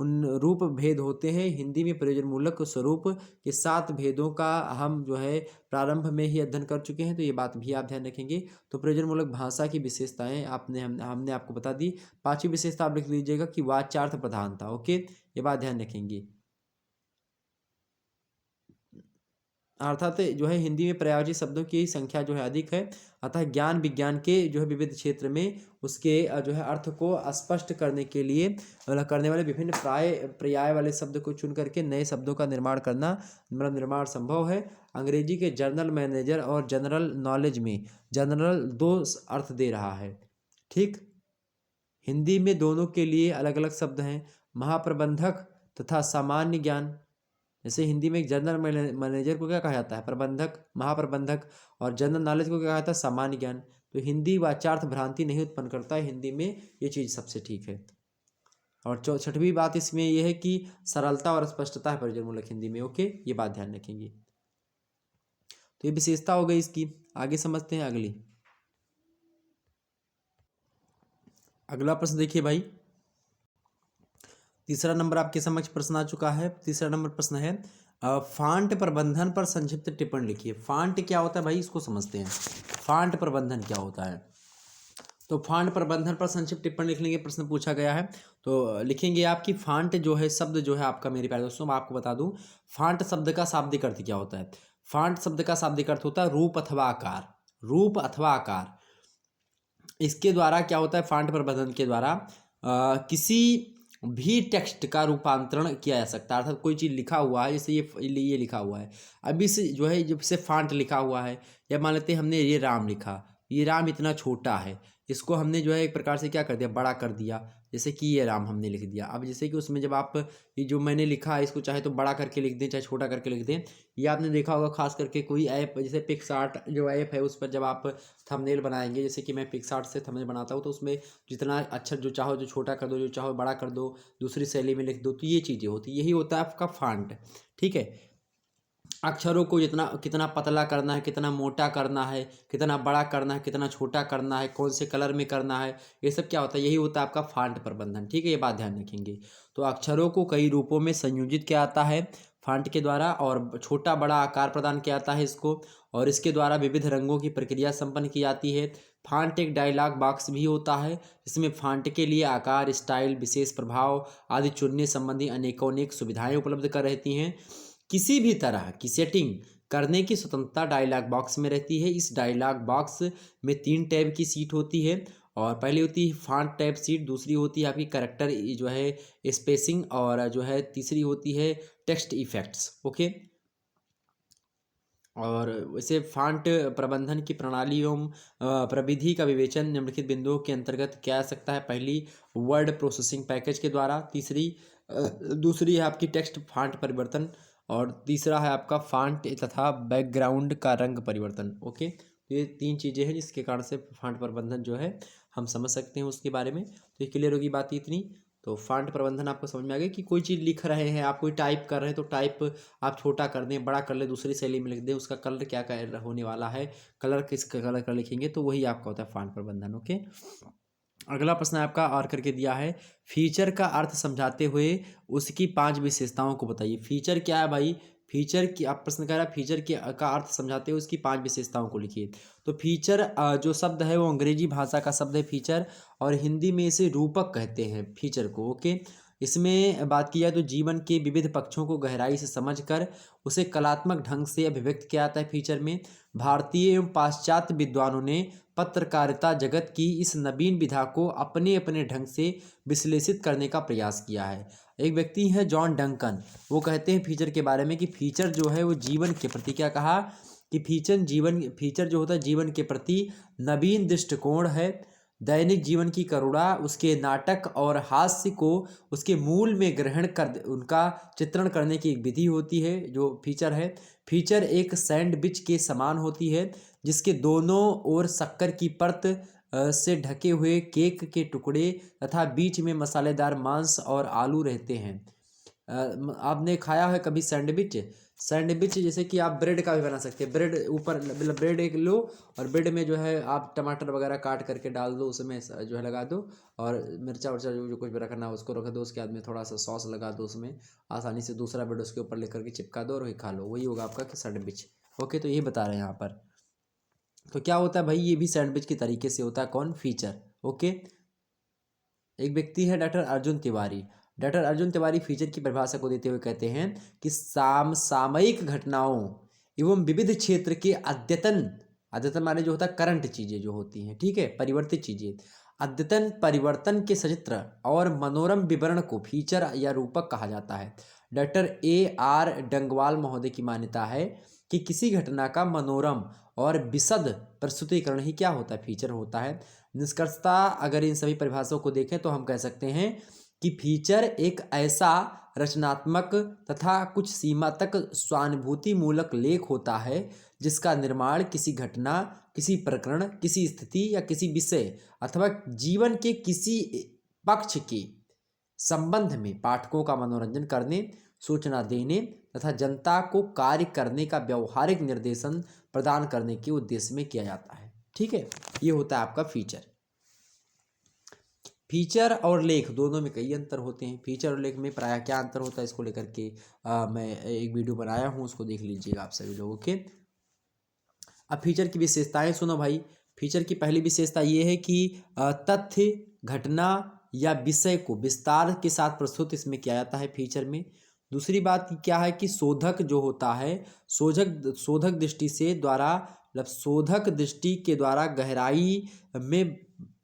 उन रूप भेद होते हैं। हिंदी में प्रयोजनमूलक स्वरूप के 7 भेदों का हम जो है प्रारंभ में ही अध्ययन कर चुके हैं, तो ये बात भी आप ध्यान रखेंगे। तो प्रयोजनमूलक भाषा की विशेषताएं हमने आपको बता दी। 5वीं विशेषता आप लिख लीजिएगा कि वाच्यार्थ प्रधानता। ओके, ये बात ध्यान रखेंगे। अर्थात जो है हिंदी में पर्यायवाची शब्दों की संख्या जो है अधिक है, अतः ज्ञान विज्ञान के जो है विविध क्षेत्र में उसके जो है अर्थ को स्पष्ट करने के लिए करने वाले विभिन्न पर्याय वाले शब्द को चुन करके नए शब्दों का निर्माण करना मतलब निर्माण संभव है। अंग्रेजी के जर्नल मैनेजर और जनरल नॉलेज में जनरल 2 अर्थ दे रहा है, ठीक। हिंदी में दोनों के लिए अलग अलग शब्द हैं, महाप्रबंधक तथा सामान्य ज्ञान। जैसे हिंदी में एक जनरल मैनेजर को क्या कहा जाता है, प्रबंधक, महाप्रबंधक, और जनरल नॉलेज को क्या कहा जाता है, सामान्य ज्ञान। तो हिंदी वाच्यार्थ भ्रांति नहीं उत्पन्न करता है, हिंदी में ये चीज़ सबसे ठीक है। और 6वीं बात इसमें यह है कि सरलता और स्पष्टता है प्रयोजनमूलक हिंदी में। ओके, ये बात ध्यान रखेंगे। तो ये विशेषता हो गई इसकी। आगे समझते हैं अगली। अगला प्रश्न देखिए भाई, तीसरा नंबर आपके समक्ष प्रश्न आ चुका है। तीसरा नंबर प्रश्न है फांट प्रबंधन पर संक्षिप्त टिप्पणी लिखिए। फांट क्या होता है भाई, इसको समझते हैं। फांट प्रबंधन क्या होता है, तो फांट प्रबंधन पर संक्षिप्त टिप्पणी लिखने के प्रश्न पूछा गया है। तो लिखेंगे आप कि फांट जो है शब्द जो है आपका, मेरे प्यारे दोस्तों मैं आपको बता दूं, फांट शब्द का शाब्दिक अर्थ क्या होता है। फांट शब्द का शाब्दिक अर्थ होता है रूप अथवा आकार। रूप अथवा आकार, इसके द्वारा क्या होता है, फांट प्रबंधन के द्वारा किसी भी टेक्स्ट का रूपांतरण किया जा सकता है। अर्थात कोई चीज़ लिखा हुआ है, जैसे ये लिखा हुआ है, अभी से जो है जब से फांट लिखा हुआ है, या मान लेते हैं हमने ये राम लिखा, ये राम इतना छोटा है, इसको हमने जो है एक प्रकार से क्या कर दिया, बड़ा कर दिया, जैसे कि ये राम हमने लिख दिया। अब जैसे कि उसमें जब आप ये जो मैंने लिखा है इसको चाहे तो बड़ा करके लिख दें, चाहे छोटा करके लिख दें। ये आपने देखा होगा खास करके कोई ऐप जैसे पिक्सआर्ट जो ऐप है, उस पर जब आप थंबनेल बनाएंगे, जैसे कि मैं पिक्सआर्ट से थंबनेल बनाता हूँ, तो उसमें जितना अक्षर जो चाहो जो छोटा कर दो, जो चाहो बड़ा कर दो, दूसरी शैली में लिख दो, तो ये चीज़ें होती, यही होता है आपका फांट, ठीक है। अक्षरों को जितना कितना पतला करना है, कितना मोटा करना है, कितना बड़ा करना है, कितना छोटा करना है, कौन से कलर में करना है, ये सब क्या होता है, यही होता है आपका फांट प्रबंधन, ठीक है। ये बात ध्यान रखेंगे। तो अक्षरों को कई रूपों में संयोजित किया जाता है फांट के द्वारा, और छोटा बड़ा आकार प्रदान किया जाता है इसको, और इसके द्वारा विविध रंगों की प्रक्रिया संपन्न की जाती है। फांट एक डायलॉग बॉक्स भी होता है, जिसमें फांट के लिए आकार, स्टाइल, विशेष प्रभाव आदि चुनने संबंधी अनेक सुविधाएं उपलब्ध कर रहती हैं। किसी भी तरह की सेटिंग करने की स्वतंत्रता डायलॉग बॉक्स में रहती है। इस डायलॉग बॉक्स में 3 टैब की सीट होती है, और पहली होती है फॉन्ट टैब सीट, दूसरी होती है आपकी करेक्टर जो है स्पेसिंग, और जो है तीसरी होती है टेक्स्ट इफेक्ट्स। ओके, और वैसे फॉन्ट प्रबंधन की प्रणाली एवं प्रविधि का विवेचन निम्नलिखित बिंदुओं के अंतर्गत किया जा सकता है। पहली वर्ड प्रोसेसिंग पैकेज के द्वारा, दूसरी है आपकी टेक्स्ट फॉन्ट परिवर्तन, और तीसरा है आपका फॉन्ट तथा बैकग्राउंड का रंग परिवर्तन। ओके, तो ये 3 चीज़ें हैं जिसके कारण से फॉन्ट प्रबंधन जो है हम समझ सकते हैं उसके बारे में। तो ये क्लियर होगी बात इतनी। तो फॉन्ट प्रबंधन आपको समझ में आ गया कि कोई चीज़ लिख रहे हैं आप, कोई टाइप कर रहे हैं, तो टाइप आप छोटा कर दें, बड़ा कर ले, दूसरी शैली में लिख दें, उसका कलर क्या होने वाला है, कलर किस कलर का लिखेंगे, तो वही आपका होता है फॉन्ट प्रबंधन। ओके, अगला प्रश्न आपका और करके दिया है, फीचर का अर्थ समझाते हुए उसकी 5 विशेषताओं को बताइए। फीचर क्या है भाई, फीचर की आप प्रश्न कह रहा है, फीचर का अर्थ समझाते हुए उसकी 5 विशेषताओं को लिखिए। तो फीचर जो शब्द है वो अंग्रेजी भाषा का शब्द है फीचर, और हिंदी में इसे रूपक कहते हैं फीचर को। ओके, इसमें बात की जाए तो जीवन के विविध पक्षों को गहराई से समझकर उसे कलात्मक ढंग से अभिव्यक्त किया जाता है फीचर में। भारतीय एवं पाश्चात्य विद्वानों ने पत्रकारिता जगत की इस नवीन विधा को अपने अपने ढंग से विश्लेषित करने का प्रयास किया है। एक व्यक्ति है जॉन डंकन, वो कहते हैं फीचर के बारे में कि फीचर जो है वो जीवन के प्रति, क्या कहा कि फीचर जो होता है जीवन के प्रति नवीन दृष्टिकोण है, दैनिक जीवन की करुणा, उसके नाटक और हास्य को उसके मूल में ग्रहण कर उनका चित्रण करने की एक विधि होती है जो फीचर है। फीचर एक सैंडविच के समान होती है जिसके दोनों ओर शक्कर की परत से ढके हुए केक के टुकड़े तथा बीच में मसालेदार मांस और आलू रहते हैं। आपने खाया है कभी सैंडविच? सैंडविच जैसे कि आप ब्रेड का भी बना सकते हैं। ब्रेड ऊपर मतलब ब्रेड एक लो और ब्रेड में जो है आप टमाटर वगैरह काट करके डाल दो, उसमें जो है लगा दो, और मिर्चा उर्चा जो कुछ भी रखना है उसको रख दो। उसके बाद में थोड़ा सा सॉस लगा दो उसमें, आसानी से दूसरा ब्रेड उसके ऊपर लेकर के चिपका दो और वही खा लो। वही होगा आपका कि सैंडविच। ओके, तो यही बता रहे हैं यहाँ पर। तो क्या होता है भाई, ये भी सैंडविच की तरीके से होता है। कौन? फीचर। ओके। एक व्यक्ति है doctor Arjun Tiwari. Doctor Arjun Tiwari feature की परिभाषा को देते हुए कहते हैं कि सामयिक घटनाओं एवं विविध क्षेत्र के अद्यतन, अद्यतन माने जो होता है करंट चीजें जो होती हैं, ठीक है, परिवर्तित चीजें, अद्यतन परिवर्तन के सचित्र और मनोरम विवरण को फीचर या रूपक कहा जाता है। डॉक्टर AR डंगवाल महोदय की मान्यता है कि किसी घटना का मनोरम और विशद प्रस्तुतिकरण ही क्या होता है? फीचर होता है। निष्कर्षतः अगर इन सभी परिभाषाओं को देखें तो हम कह सकते हैं कि फीचर एक ऐसा रचनात्मक तथा कुछ सीमा तक सहानुभूति मूलक लेख होता है जिसका निर्माण किसी घटना, किसी प्रकरण, किसी स्थिति या किसी विषय अथवा जीवन के किसी पक्ष के संबंध में पाठकों का मनोरंजन करने, सूचना देने तथा जनता को कार्य करने का व्यवहारिक निर्देशन प्रदान करने के उद्देश्य में किया जाता है। ठीक है, ये होता है आपका फीचर। फीचर और लेख दोनों में कई अंतर होते हैं। फीचर और लेख में प्रायः क्या अंतर होता है इसको लेकर के मैं एक वीडियो बनाया हूँ, उसको देख लीजिएगा आप सभी लोगों के। अब फीचर की विशेषताएं सुनो भाई। फीचर की पहली विशेषता ये है कि तथ्य, घटना या विषय को विस्तार के साथ प्रस्तुत इसमें किया जाता है फीचर में। दूसरी बात क्या है कि शोधक जो होता है, शोधक दृष्टि से द्वारा मतलब शोधक दृष्टि के द्वारा गहराई में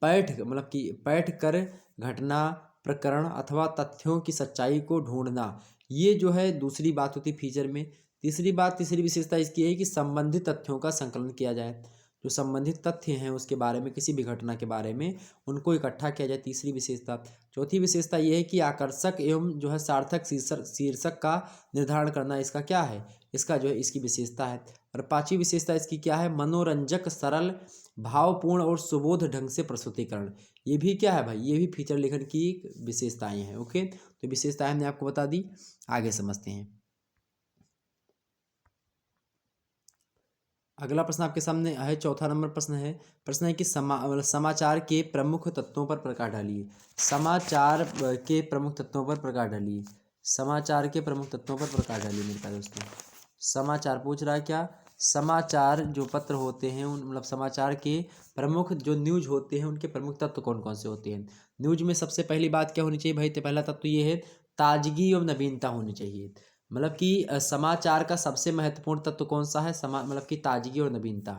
बैठ कर घटना, प्रकरण अथवा तथ्यों की सच्चाई को ढूंढना, ये जो है दूसरी बात होती है फीचर में। तीसरी विशेषता इसकी है कि संबंधित तथ्यों का संकलन किया जाए। जो संबंधित तथ्य हैं उसके बारे में, किसी भी घटना के बारे में, उनको इकट्ठा किया जाए, तीसरी विशेषता। चौथी विशेषता ये है कि आकर्षक एवं जो है सार्थक शीर्षक का निर्धारण करना इसका क्या है, इसका जो है इसकी विशेषता है। और पांचवी विशेषता इसकी क्या है? मनोरंजक, सरल, भावपूर्ण और सुबोध ढंग से प्रस्तुतिकरण। ये भी क्या है भाई? ये भी फीचर लेखन की विशेषताएं हैं। ओके, तो विशेषताएं हमने आपको बता दी, आगे समझते हैं। अगला प्रश्न आपके सामने है, चौथा नंबर प्रश्न है कि समाचार के प्रमुख तत्वों पर प्रकाश डालिए। समाचार के प्रमुख तत्वों पर प्रकाश डालिए। समाचार के प्रमुख तत्वों पर प्रकाश डालिए मेरे प्यारे दोस्तों। समाचार पूछ रहा है क्या? समाचार जो पत्र होते हैं उन मतलब समाचार के प्रमुख जो न्यूज होते हैं उनके प्रमुख तत्व कौन कौन से होते हैं? न्यूज में सबसे पहली बात क्या होनी चाहिए भाई? तो पहला तत्व ये है, ताजगी एवं नवीनता होनी चाहिए। मतलब कि समाचार का सबसे महत्वपूर्ण तत्व कौन सा है? मतलब कि ताजगी और नवीनता।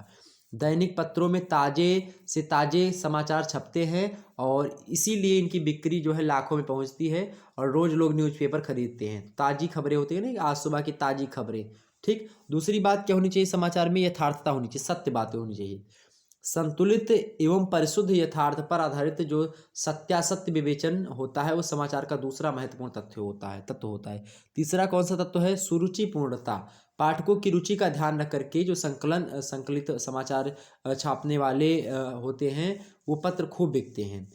दैनिक पत्रों में ताजे से ताजे समाचार छपते हैं और इसीलिए इनकी बिक्री जो है लाखों में पहुंचती है और रोज लोग न्यूज़पेपर खरीदते हैं। ताजी खबरें होती है ना, आज सुबह की ताजी खबरें। ठीक। दूसरी बात क्या होनी चाहिए? समाचार में यथार्थता होनी चाहिए, सत्य बातें होनी चाहिए। संतुलित एवं परिशुद्ध यथार्थ पर आधारित जो सत्यासत्य विवेचन होता है वो समाचार का दूसरा महत्वपूर्ण तत्व होता है। तीसरा कौन सा तत्व है? सुरुचिपूर्णता। पाठकों की रुचि का ध्यान रख करके जो संकलित समाचार छापने वाले होते हैं वो पत्र खूब बिकते हैं।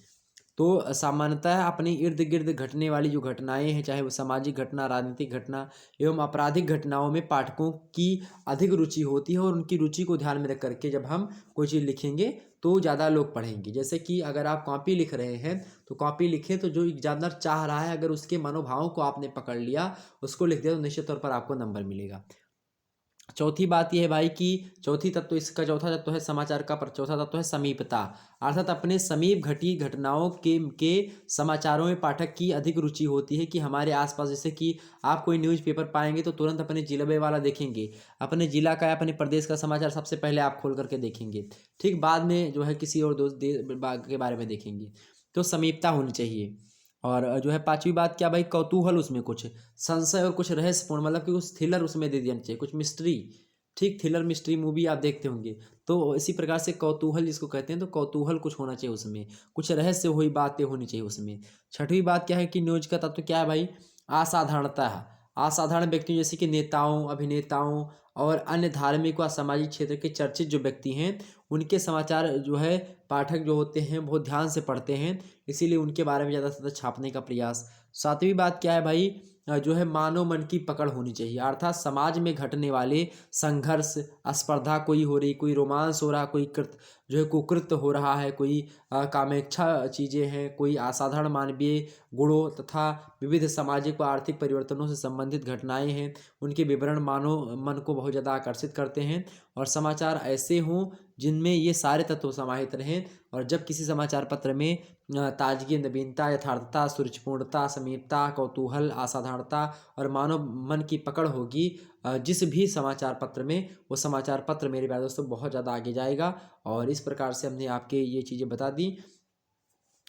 तो सामान्यतः अपने इर्द गिर्द घटने वाली जो घटनाएं हैं, चाहे वो सामाजिक घटना, राजनीतिक घटना एवं आपराधिक घटनाओं में पाठकों की अधिक रुचि होती है और उनकी रुचि को ध्यान में रख करके जब हम कोई चीज़ लिखेंगे तो ज़्यादा लोग पढ़ेंगे। जैसे कि अगर आप कॉपी लिख रहे हैं तो कॉपी लिखें तो जो एग्जामिनर चाह रहा है अगर उसके मनोभावों को आपने पकड़ लिया, उसको लिख दिया, तो निश्चित तौर पर आपको नंबर मिलेगा। चौथी बात यह है भाई कि इसका चौथा तत्व है समाचार का चौथा तत्व है समीपता। अर्थात अपने समीप घटी घटनाओं के समाचारों में पाठक की अधिक रुचि होती है कि हमारे आसपास, जैसे कि आप कोई न्यूज़पेपर पाएंगे तो तुरंत अपने जिले वाला देखेंगे, अपने जिला का या अपने प्रदेश का समाचार सबसे पहले आप खोल करके देखेंगे। ठीक, बाद में जो है किसी और दोस्त के बारे में देखेंगे। तो समीपता होनी चाहिए। और जो है पांचवी बात क्या भाई? कौतूहल, उसमें कुछ संशय और कुछ रहस्यपूर्ण, मतलब कि कुछ थ्रिलर उसमें दे देना चाहिए, कुछ मिस्ट्री, ठीक, थ्रिलर मिस्ट्री मूवी आप देखते होंगे, तो इसी प्रकार से कौतूहल जिसको कहते हैं, तो कौतूहल कुछ होना चाहिए उसमें, कुछ रहस्य हुई बातें होनी चाहिए उसमें। छठवीं बात क्या है कि न्यूज़ का तत्व क्या है भाई? असाधारणता है। असाधारण व्यक्तियों जैसे कि नेताओं, अभिनेताओं और अन्य धार्मिक व सामाजिक क्षेत्र के चर्चित जो व्यक्ति हैं, उनके समाचार जो है पाठक जो होते हैं बहुत ध्यान से पढ़ते हैं, इसीलिए उनके बारे में ज़्यादा से ज़्यादा छापने का प्रयास। सातवीं बात क्या है भाई? जो है मानव मन की पकड़ होनी चाहिए, अर्थात समाज में घटने वाले संघर्ष, स्पर्धा कोई हो रही, कोई रोमांस हो रहा, कोई कृत जो है कुकृत्य हो रहा है, कोई कामेच्छा चीज़ें हैं, कोई असाधारण मानवीय गुणों तथा विविध सामाजिक व आर्थिक परिवर्तनों से संबंधित घटनाएं हैं, उनके विवरण मानव मन को बहुत ज़्यादा आकर्षित करते हैं। और समाचार ऐसे हों जिनमें ये सारे तत्व समाहित रहें। और जब किसी समाचार पत्र में ताजगी, नवीनता, यथार्थता, सुरुचिपूर्णता, समीपता, कौतूहल, असाधारणता और मानव मन की पकड़ होगी, जिस भी समाचार पत्र में, वो समाचार पत्र मेरे प्यारे दोस्तों बहुत ज़्यादा आगे जाएगा। और इस प्रकार से हमने आपके ये चीज़ें बता दी।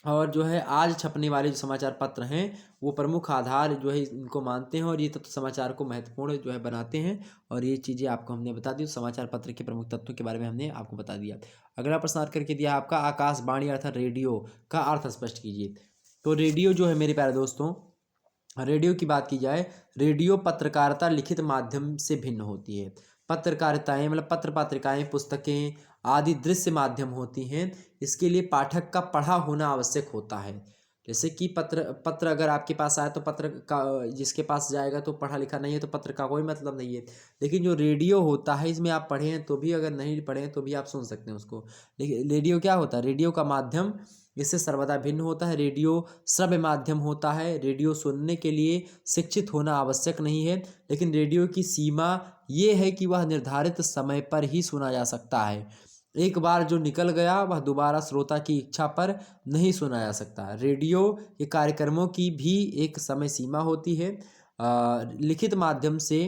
और जो है आज छपने वाले जो समाचार पत्र हैं, वो प्रमुख आधार जो है इनको मानते हैं, और ये तत्व समाचार को महत्वपूर्ण जो है बनाते हैं। और ये चीज़ें आपको हमने बता दी, समाचार पत्र के प्रमुख तत्वों के बारे में हमने आपको बता दिया। अगला प्रश्न आज करके दिया आपका, आकाशवाणी अर्थात रेडियो का अर्थ स्पष्ट कीजिए। तो रेडियो जो है मेरे प्यारे दोस्तों, रेडियो की बात की जाए, रेडियो पत्रकारिता लिखित माध्यम से भिन्न होती है। पत्रकारिताएं मतलब पत्र पत्रिकाएं, पुस्तकें आदि दृश्य माध्यम होती हैं। इसके लिए पाठक का पढ़ा होना आवश्यक होता है। जैसे कि पत्र पत्र अगर आपके पास आए तो पत्र का जिसके पास जाएगा तो पढ़ा लिखा नहीं है, तो पत्र का कोई मतलब नहीं है। लेकिन जो रेडियो होता है, इसमें आप पढ़े हैं तो भी, अगर नहीं पढ़े हैं तो भी आप सुन सकते हैं उसको। लेकिन रेडियो क्या होता है? रेडियो का माध्यम इससे सर्वदा भिन्न होता है। रेडियो श्रव्य माध्यम होता है। रेडियो सुनने के लिए शिक्षित होना आवश्यक नहीं है, लेकिन रेडियो की सीमा ये है कि वह निर्धारित समय पर ही सुना जा सकता है। एक बार जो निकल गया वह दोबारा श्रोता की इच्छा पर नहीं सुना जा सकता। रेडियो के कार्यक्रमों की भी एक समय सीमा होती है। लिखित माध्यम से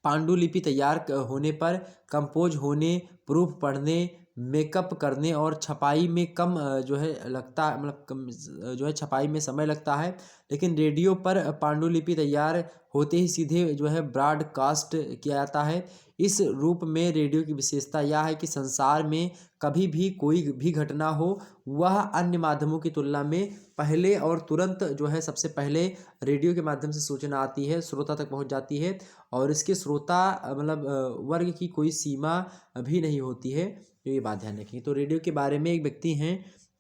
पांडुलिपि तैयार होने पर, कंपोज होने, प्रूफ पढ़ने, मेकअप करने और छपाई में कम जो है लगता है, मतलब कम जो है छपाई में समय लगता है। लेकिन रेडियो पर पांडुलिपि तैयार होते ही सीधे जो है ब्रॉडकास्ट किया जाता है। इस रूप में रेडियो की विशेषता यह है कि संसार में कभी भी कोई भी घटना हो, वह अन्य माध्यमों की तुलना में पहले और तुरंत जो है सबसे पहले रेडियो के माध्यम से सूचना आती है, श्रोता तक पहुंच जाती है। और इसके श्रोता मतलब वर्ग की कोई सीमा भी नहीं होती है, तो ये बात ध्यान रखेंगे। तो रेडियो के बारे में एक व्यक्ति हैं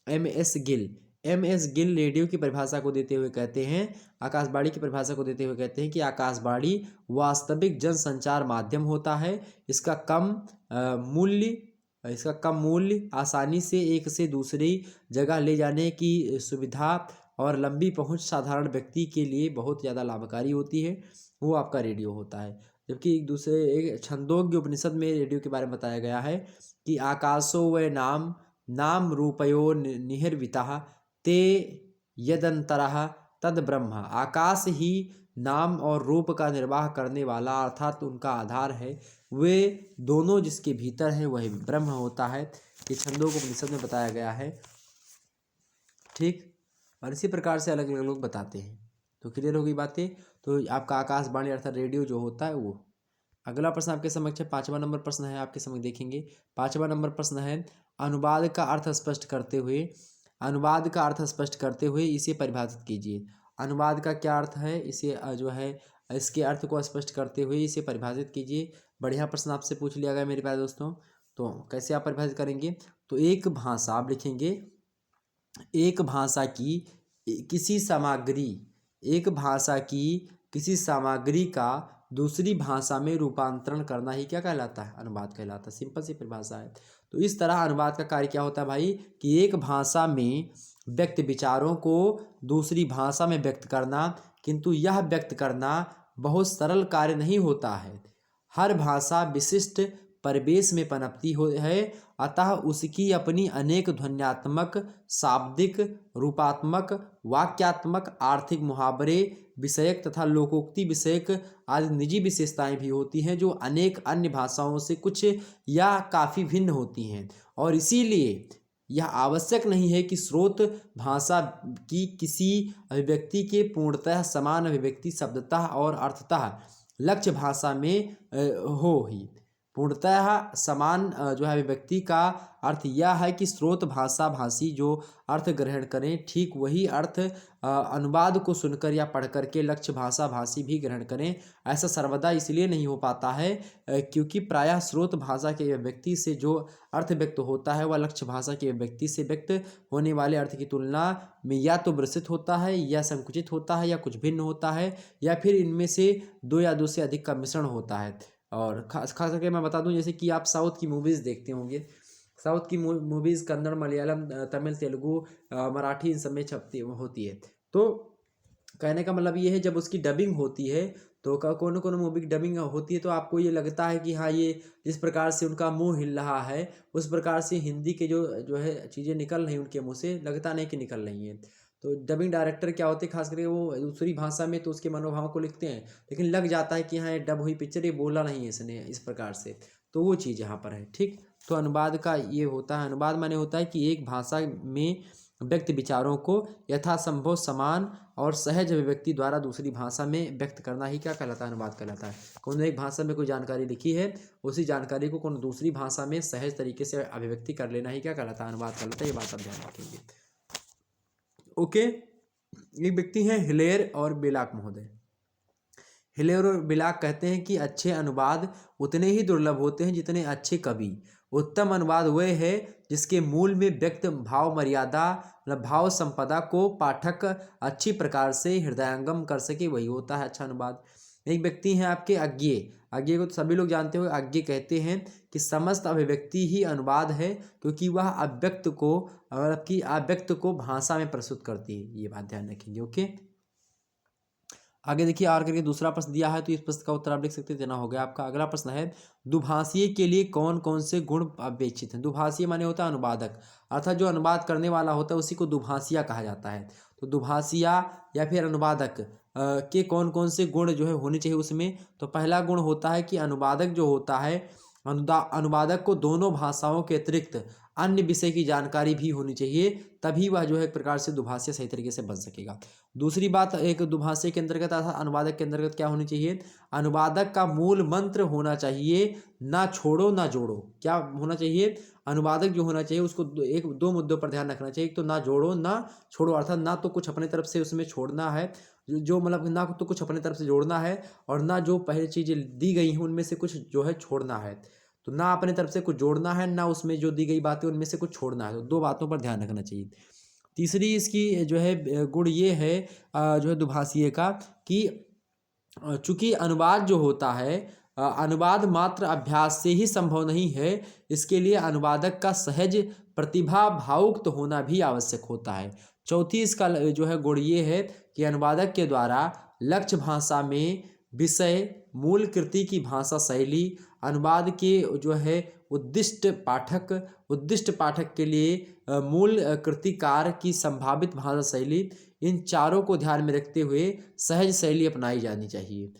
M S. Gill. M S. Gill radio की परिभाषा को देते हुए कहते हैं, आकाशवाणी की परिभाषा को देते हुए कहते हैं कि आकाशवाणी वास्तविक जनसंचार माध्यम होता है। इसका कम मूल्य, आसानी से एक से दूसरी जगह ले जाने की सुविधा और लंबी पहुंच साधारण व्यक्ति के लिए बहुत ज़्यादा लाभकारी होती है, वो आपका रेडियो होता है। जबकि एक छंदोग्य उपनिषद में रेडियो के बारे में बताया गया है कि आकाशो व नाम रूपयो निहिर्वितः ते यदंतरः तद ब्रह्म। आकाश ही नाम और रूप का निर्वाह करने वाला, अर्थात उनका आधार है, वे दोनों जिसके भीतर है वही ब्रह्म होता है। ये छंदोग्य उपनिषद में बताया गया है। ठीक, और इसी प्रकार से अलग अलग लोग बताते हैं। तो क्लियर होगी बातें। तो आपका आकाशवाणी अर्थात रेडियो जो होता है वो। अगला प्रश्न आपके समक्ष है, 5वां नंबर प्रश्न है आपके समक्ष, देखेंगे। 5वां नंबर प्रश्न है, अनुवाद का अर्थ स्पष्ट करते हुए इसे परिभाषित कीजिए। अनुवाद का क्या अर्थ है, इसे जो है इसके अर्थ को स्पष्ट करते हुए इसे परिभाषित कीजिए। बढ़िया प्रश्न आपसे पूछ लिया गया मेरे प्यारे दोस्तों। तो कैसे आप परिभाषित करेंगे? तो एक भाषा आप लिखेंगे, एक भाषा की किसी सामग्री का दूसरी भाषा में रूपांतरण करना ही क्या कहलाता है? अनुवाद कहलाता है। सिंपल सी परिभाषा है। तो इस तरह अनुवाद का कार्य क्या होता है भाई, कि एक भाषा में व्यक्त विचारों को दूसरी भाषा में व्यक्त करना, किंतु यह व्यक्त करना बहुत सरल कार्य नहीं होता है। हर भाषा विशिष्ट परिवेश में पनपती है, अतः उसकी अपनी अनेक ध्वन्यात्मक, शाब्दिक, रूपात्मक, वाक्यात्मक, आर्थिक, मुहावरे विषयक तथा लोकोक्ति विषयक आदि निजी विशेषताएं भी होती हैं, जो अनेक अन्य भाषाओं से कुछ या काफ़ी भिन्न होती हैं। और इसीलिए यह आवश्यक नहीं है कि स्रोत भाषा की किसी अभिव्यक्ति के पूर्णतः समान अभिव्यक्ति शब्दतः और अर्थतः लक्ष्य भाषा में हो ही। पूर्णतः समान जो है अभिव्यक्ति का अर्थ यह है कि स्रोत भाषा भाषी जो अर्थ ग्रहण करें, ठीक वही अर्थ अनुवाद को सुनकर या पढ़कर के लक्ष्य भाषा भाषी भी ग्रहण करें। ऐसा सर्वदा इसलिए नहीं हो पाता है क्योंकि प्रायः स्रोत भाषा के अभिव्यक्ति से जो अर्थ व्यक्त होता है वह लक्ष्य भाषा के अभिव्यक्ति से व्यक्त होने वाले अर्थ की तुलना में या तो विस्तृत होता है, या संकुचित होता है, या कुछ भिन्न होता है, या फिर इनमें से दो या दो से अधिक का मिश्रण होता है। और खास करके मैं बता दूं, जैसे कि आप साउथ की मूवीज़ देखते होंगे, साउथ की मूवीज़ कन्नड़, मलयालम, तमिल, तेलुगु, मराठी इन सब में छपती होती है। तो कहने का मतलब ये है, जब उसकी डबिंग होती है तो कौन कौन मूवी की डबिंग होती है तो आपको ये लगता है कि हाँ, ये जिस प्रकार से उनका मुंह हिल रहा है उस प्रकार से हिंदी के जो जो है चीज़ें निकल रही उनके मुंह से, लगता नहीं कि निकल रही हैं। तो डबिंग डायरेक्टर क्या होते हैं, खास करके वो दूसरी भाषा में तो उसके मनोभाव को लिखते हैं, लेकिन लग जाता है कि हाँ, ये डब हुई पिक्चर, ये बोला नहीं है इसने इस प्रकार से। तो वो चीज़ यहाँ पर है, ठीक। तो अनुवाद का ये होता है, अनुवाद माने होता है कि एक भाषा में व्यक्त विचारों को यथासंभव समान और सहज अभिव्यक्ति द्वारा दूसरी भाषा में व्यक्त करना ही क्या कहलाता है, अनुवाद कहलाता है। कौन एक भाषा में कोई जानकारी लिखी है, उसी जानकारी को कौन दूसरी भाषा में सहज तरीके से अभिव्यक्ति कर लेना ही क्या कहलाता है, अनुवाद कहलाता है। ये बात आप ध्यान रखेंगे। ओके, एक व्यक्ति हैं हिलेर और बेलाक महोदय। हिलेर और बेलाक कहते हैं कि अच्छे अनुवाद उतने ही दुर्लभ होते हैं जितने अच्छे कवि। उत्तम अनुवाद वह है जिसके मूल में व्यक्त भाव मर्यादा, मतलब भाव संपदा को पाठक अच्छी प्रकार से हृदयंगम कर सके, वही होता है अच्छा अनुवाद। एक व्यक्ति हैं आपके अज्ञेय। अज्ञेय को तो सभी लोग जानते हो, अज्ञेय कहते हैं कि समस्त अभिव्यक्ति ही अनुवाद है, क्योंकि वह अव्यक्त को, मतलब कि अव्यक्त को भाषा में प्रस्तुत करती है। ये बात ध्यान रखेंगे। ओके, आगे देखिए, आर करके दूसरा प्रश्न दिया है, तो इस प्रश्न का उत्तर आप लिख सकते हैं। देना हो गया आपका। अगला प्रश्न है, दुभाषीय के लिए कौन कौन से गुण अपेक्षित हैं। दुभाषीय माने होता है अनुवादक, अर्थात जो अनुवाद करने वाला होता है उसी को दुभाषिया कहा जाता है। तो दुभाषिया या फिर अनुवादक के कौन कौन से गुण जो है होने चाहिए उसमें। तो पहला गुण होता है कि अनुवादक जो होता है, अनुवादक को दोनों भाषाओं के अतिरिक्त अन्य विषय की जानकारी भी होनी चाहिए, तभी वह जो है एक प्रकार से दुभाषिया सही तरीके से बन सकेगा। दूसरी बात, एक दुभाषिया के अंतर्गत अर्थात अनुवादक के अंतर्गत क्या होनी चाहिए, अनुवादक का मूल मंत्र होना चाहिए, ना छोड़ो ना जोड़ो। क्या होना चाहिए, अनुवादक जो होना चाहिए उसको दो मुद्दों पर ध्यान रखना चाहिए। तो ना जोड़ो ना छोड़ो, अर्थात ना तो कुछ अपने तरफ से उसमें छोड़ना है, जो मतलब ना तो कुछ अपने तरफ से जोड़ना है, और ना जो पहले चीज़ें दी गई हैं उनमें से कुछ जो है छोड़ना है। तो ना अपने तरफ से कुछ जोड़ना है, ना उसमें जो दी गई बातें उनमें से कुछ छोड़ना है। तो दो बातों पर ध्यान रखना चाहिए। तीसरी इसकी जो है गुण ये है जो है दुभाषिए का, कि चूंकि अनुवाद जो होता है, अनुवाद मात्र अभ्यास से ही संभव नहीं है, इसके लिए अनुवादक का सहज प्रतिभा भावुक्त होना भी आवश्यक होता है। चौथी इसका जो है गुण ये है कि अनुवादक के द्वारा लक्ष्य भाषा में विषय, मूल कृति की भाषा शैली, अनुवाद के जो है उद्दिष्ट पाठक के लिए मूल कृतिकार की संभावित भाषा शैली, इन चारों को ध्यान में रखते हुए सहज शैली अपनाई जानी चाहिए।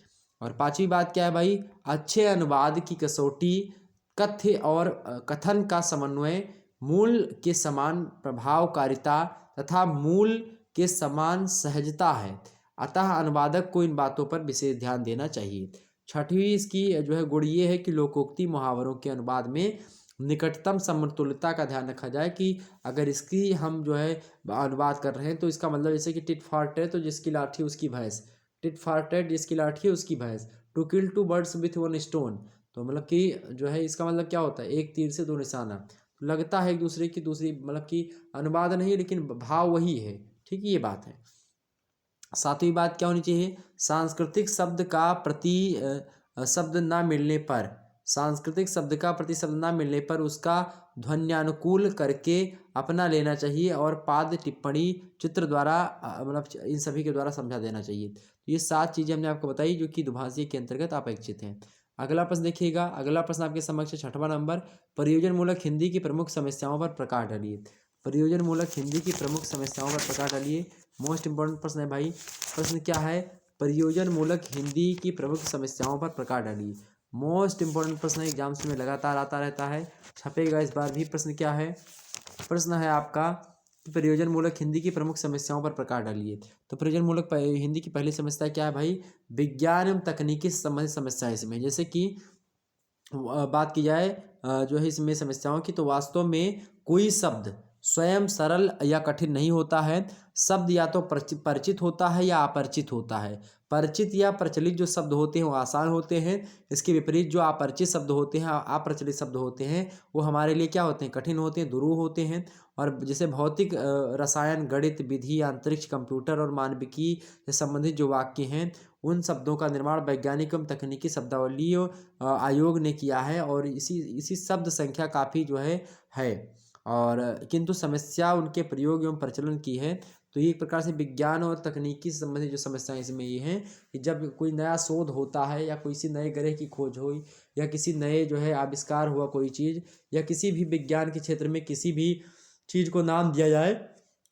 और पांचवी बात क्या है भाई, अच्छे अनुवाद की कसौटी कथ्य और कथन का समन्वय, मूल के समान प्रभावकारिता तथा मूल के समान सहजता है। अतः अनुवादक को इन बातों पर विशेष ध्यान देना चाहिए। छठवीं इसकी जो है गुण ये है कि लोकोक्ति मुहावरों के अनुवाद में निकटतम समतुल्यता का ध्यान रखा जाए, कि अगर इसकी हम जो है अनुवाद कर रहे हैं तो इसका मतलब जैसे कि टिट फॉर टैट, तो जिसकी लाठी उसकी भैंस, टिट फॉर टैट जिसकी लाठी है उसकी भैंस, to kill two birds with one stone. तो मतलब कि जो है इसका मतलब क्या होता है, एक तीर से दो निशाना। लगता है एक दूसरे की दूसरी, मतलब कि अनुवाद नहीं लेकिन भाव वही है, ठीक, ये बात है। सातवीं बात क्या होनी चाहिए, सांस्कृतिक शब्द का प्रति शब्द ना मिलने पर, सांस्कृतिक शब्द का प्रति शब्द ना मिलने पर उसका ध्वन्यानुकूल करके अपना लेना चाहिए, और पाद टिप्पणी चित्र द्वारा मतलब इन सभी के द्वारा समझा देना चाहिए। तो ये 7 चीज़ें हमने आपको बताई जो कि दुभाषी के अंतर्गत अपेक्षित हैं। अगला प्रश्न देखिएगा। अगला प्रश्न आपके समक्ष 6वां नंबर, प्रयोजन मूलक हिंदी की प्रमुख समस्याओं पर प्रकाश डालिए। प्रयोजन मूलक हिंदी की प्रमुख समस्याओं पर प्रकाश डालिए। मोस्ट इंपॉर्टेंट प्रश्न है भाई। प्रश्न क्या है, प्रयोजन मूलक हिंदी की प्रमुख समस्याओं पर प्रकाश डालिए। मोस्ट इंपॉर्टेंट प्रश्न एग्जाम्स में लगातार आता रहता है, छपेगा इस बार भी। प्रश्न क्या है, प्रश्न है आपका तो प्रयोजन मूलक हिंदी की प्रमुख समस्याओं पर प्रकाश डालिए। तो प्रयोजन मूलक हिंदी की पहली समस्या क्या है भाई? विज्ञान एवं तकनीकी से संबंधित समस्याएं इसमें, जैसे कि बात की जाए जो है इसमें समस्याओं की, तो वास्तव में कोई शब्द स्वयं सरल या कठिन नहीं होता है। शब्द या तो परिचित होता है या अपरिचित होता है। परिचित या प्रचलित जो शब्द होते हैं वो आसान होते हैं। इसके विपरीत जो अपरिचित शब्द होते हैं, अप्रचलित शब्द होते हैं, वो हमारे लिए क्या होते हैं? कठिन होते हैं, दुरूह होते हैं। और जैसे भौतिक, रसायन, गणित, विधि, अंतरिक्ष, कंप्यूटर और मानविकी से संबंधित जो वाक्य हैं, उन शब्दों का निर्माण वैज्ञानिक एवं तकनीकी शब्दावलियों आयोग ने किया है, और इसी इसी शब्द संख्या काफ़ी जो है। और किंतु समस्या उनके प्रयोग एवं प्रचलन की है। तो ये एक प्रकार से विज्ञान और तकनीकी से संबंधित जो समस्याएं इसमें ये हैं कि जब कोई नया शोध होता है, या किसी नए ग्रह की खोज हुई, या किसी नए जो है आविष्कार हुआ कोई चीज़, या किसी भी विज्ञान के क्षेत्र में किसी भी चीज़ को नाम दिया जाए,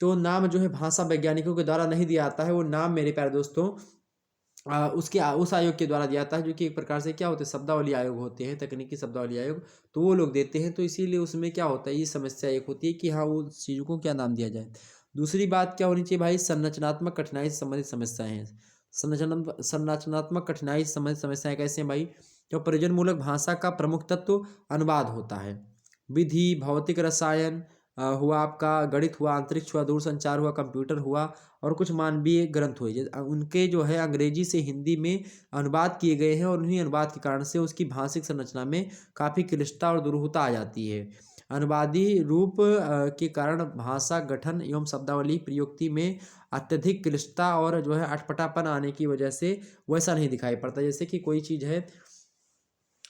तो नाम जो है भाषा वैज्ञानिकों के द्वारा नहीं दिया जाता है। वो नाम मेरे प्यारे दोस्तों उसके उस आयोग के द्वारा दिया जाता है, जो कि एक प्रकार से क्या होते हैं? शब्दावली आयोग होते हैं, तकनीकी शब्दावली आयोग। तो वो लोग देते हैं। तो इसीलिए उसमें क्या होता है, ये समस्या एक होती है कि हाँ, वो चीज़ों को क्या नाम दिया जाए। दूसरी बात क्या होनी चाहिए भाई? संरचनात्मक कठिनाई से संबंधित समस्याएं हैं। संरचनात्मक कठिनाई से संबंधित समस्याएं कैसे हैं भाई? तो प्रयोजन मूलक भाषा का प्रमुख तत्व अनुवाद होता है। विधि, भौतिक, रसायन हुआ, आपका गणित हुआ, अंतरिक्ष हुआ, दूरसंचार हुआ, कंप्यूटर हुआ, और कुछ मानवीय ग्रंथ हुए, उनके जो है अंग्रेजी से हिंदी में अनुवाद किए गए हैं, और उन्हीं अनुवाद के कारण से उसकी भाषिक संरचना में काफ़ी क्लिष्टता और दुरूहता आ जाती है। अनुवादी रूप के कारण भाषा गठन एवं शब्दावली प्रयुक्ति में अत्यधिक क्लिष्टता और जो है अटपटापन आने की वजह से वैसा नहीं दिखाई पड़ता। जैसे कि कोई चीज़ है,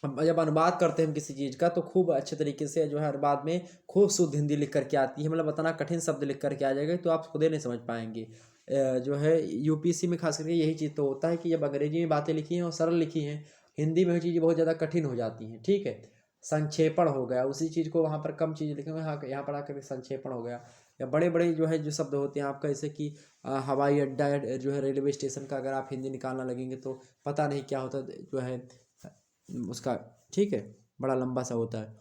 अब जब अनुवाद करते हैं हम किसी चीज़ का, तो खूब अच्छे तरीके से जो है अनुवाद में खूब शुद्ध हिंदी लिख करके आती है, मतलब इतना कठिन शब्द लिख करके आ जाएगा तो आप खुद ही नहीं समझ पाएंगे। जो है यूपीएससी में खास करके यही चीज़ तो होता है कि जब अंग्रेजी में बातें लिखी हैं और सरल लिखी हैं, हिंदी में वो चीज़ें बहुत ज़्यादा कठिन हो जाती हैं। ठीक है, संक्षेपण हो गया, उसी चीज़ को वहाँ पर कम चीज़ लिखेंगे, हाँ यहाँ पर आकर संक्षेपण हो गया। या बड़े बड़े जो है जो शब्द होते हैं आपका, जैसे कि हवाई अड्डा जो है, रेलवे स्टेशन का अगर आप हिंदी निकालना लगेंगे तो पता नहीं क्या होता जो है उसका। ठीक है, बड़ा लंबा सा होता है।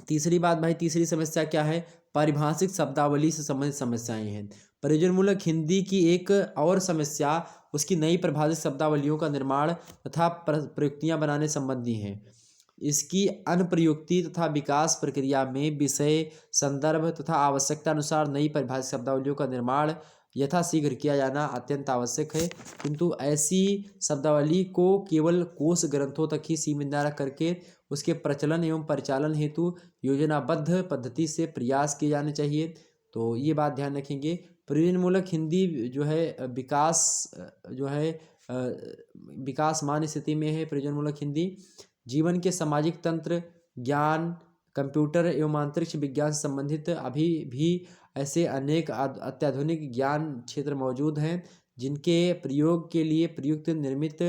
तीसरी बात भाई, तीसरी समस्या क्या है? पारिभाषिक शब्दावली से संबंधित समस्याएं हैं। प्रयोजन मूलक हिंदी की एक और समस्या उसकी नई परिभाषित शब्दावलियों का निर्माण तथा प्रयुक्तियां बनाने संबंधी है। इसकी अनुप्रयुक्ति तथा विकास प्रक्रिया में विषय, संदर्भ तथा आवश्यकता अनुसार नई परिभाषित शब्दावलियों का निर्माण यथाशीघ्र किया जाना अत्यंत आवश्यक है। किंतु ऐसी शब्दावली को केवल कोश ग्रंथों तक ही सीमित न रख करके उसके प्रचलन एवं परिचालन हेतु योजनाबद्ध पद्धति से प्रयास किए जाने चाहिए। तो ये बात ध्यान रखेंगे। प्रयोजन मूलक हिंदी जो है विकास जो है विकासमान स्थिति में है। प्रयोजन मूलक हिंदी जीवन के सामाजिक तंत्र, ज्ञान, कंप्यूटर एवं अंतरिक्ष विज्ञान से संबंधित अभी भी ऐसे अनेक अत्याधुनिक ज्ञान क्षेत्र मौजूद हैं जिनके प्रयोग के लिए प्रयुक्त निर्मित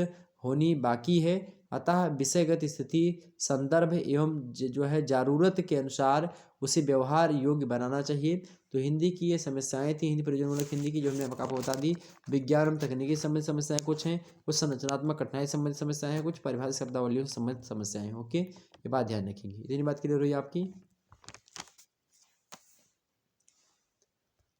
होनी बाकी है। अतः विषयगत स्थिति, संदर्भ एवं जो है ज़रूरत के अनुसार उसे व्यवहार योग्य बनाना चाहिए। तो हिंदी की ये समस्याएं थी, हिंदी प्रयोजन मूलक हिंदी की, जो हमने आपको बता दी। विज्ञान एवं तकनीकी संबंधित समस्याएं कुछ हैं, कुछ संरचनात्मक कठिनाई संबंधित समस्याएं हैं, कुछ परिभाषित शब्दावलियों से संबंधित समस्याएं हैं। ओके, ये बात ध्यान रखेंगे। इतनी बात क्लियर हुई आपकी?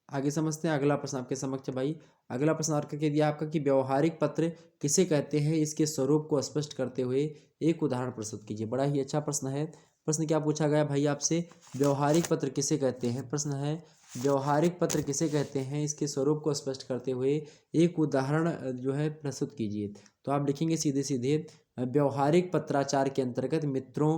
आगे समझते हैं अगला प्रश्न आपके समक्ष भाई। अगला प्रश्न और करके दिया आपका कि व्यवहारिक पत्र किसे कहते हैं, इसके स्वरूप को स्पष्ट करते हुए एक उदाहरण प्रस्तुत कीजिए। बड़ा ही अच्छा प्रश्न है। प्रश्न क्या पूछा गया भाई आपसे? व्यवहारिक पत्र किसे कहते हैं। प्रश्न है व्यवहारिक पत्र किसे कहते हैं, इसके स्वरूप को स्पष्ट करते हुए एक उदाहरण जो है प्रस्तुत कीजिए। तो आप लिखेंगे सीधे सीधे, व्यवहारिक पत्राचार के अंतर्गत मित्रों,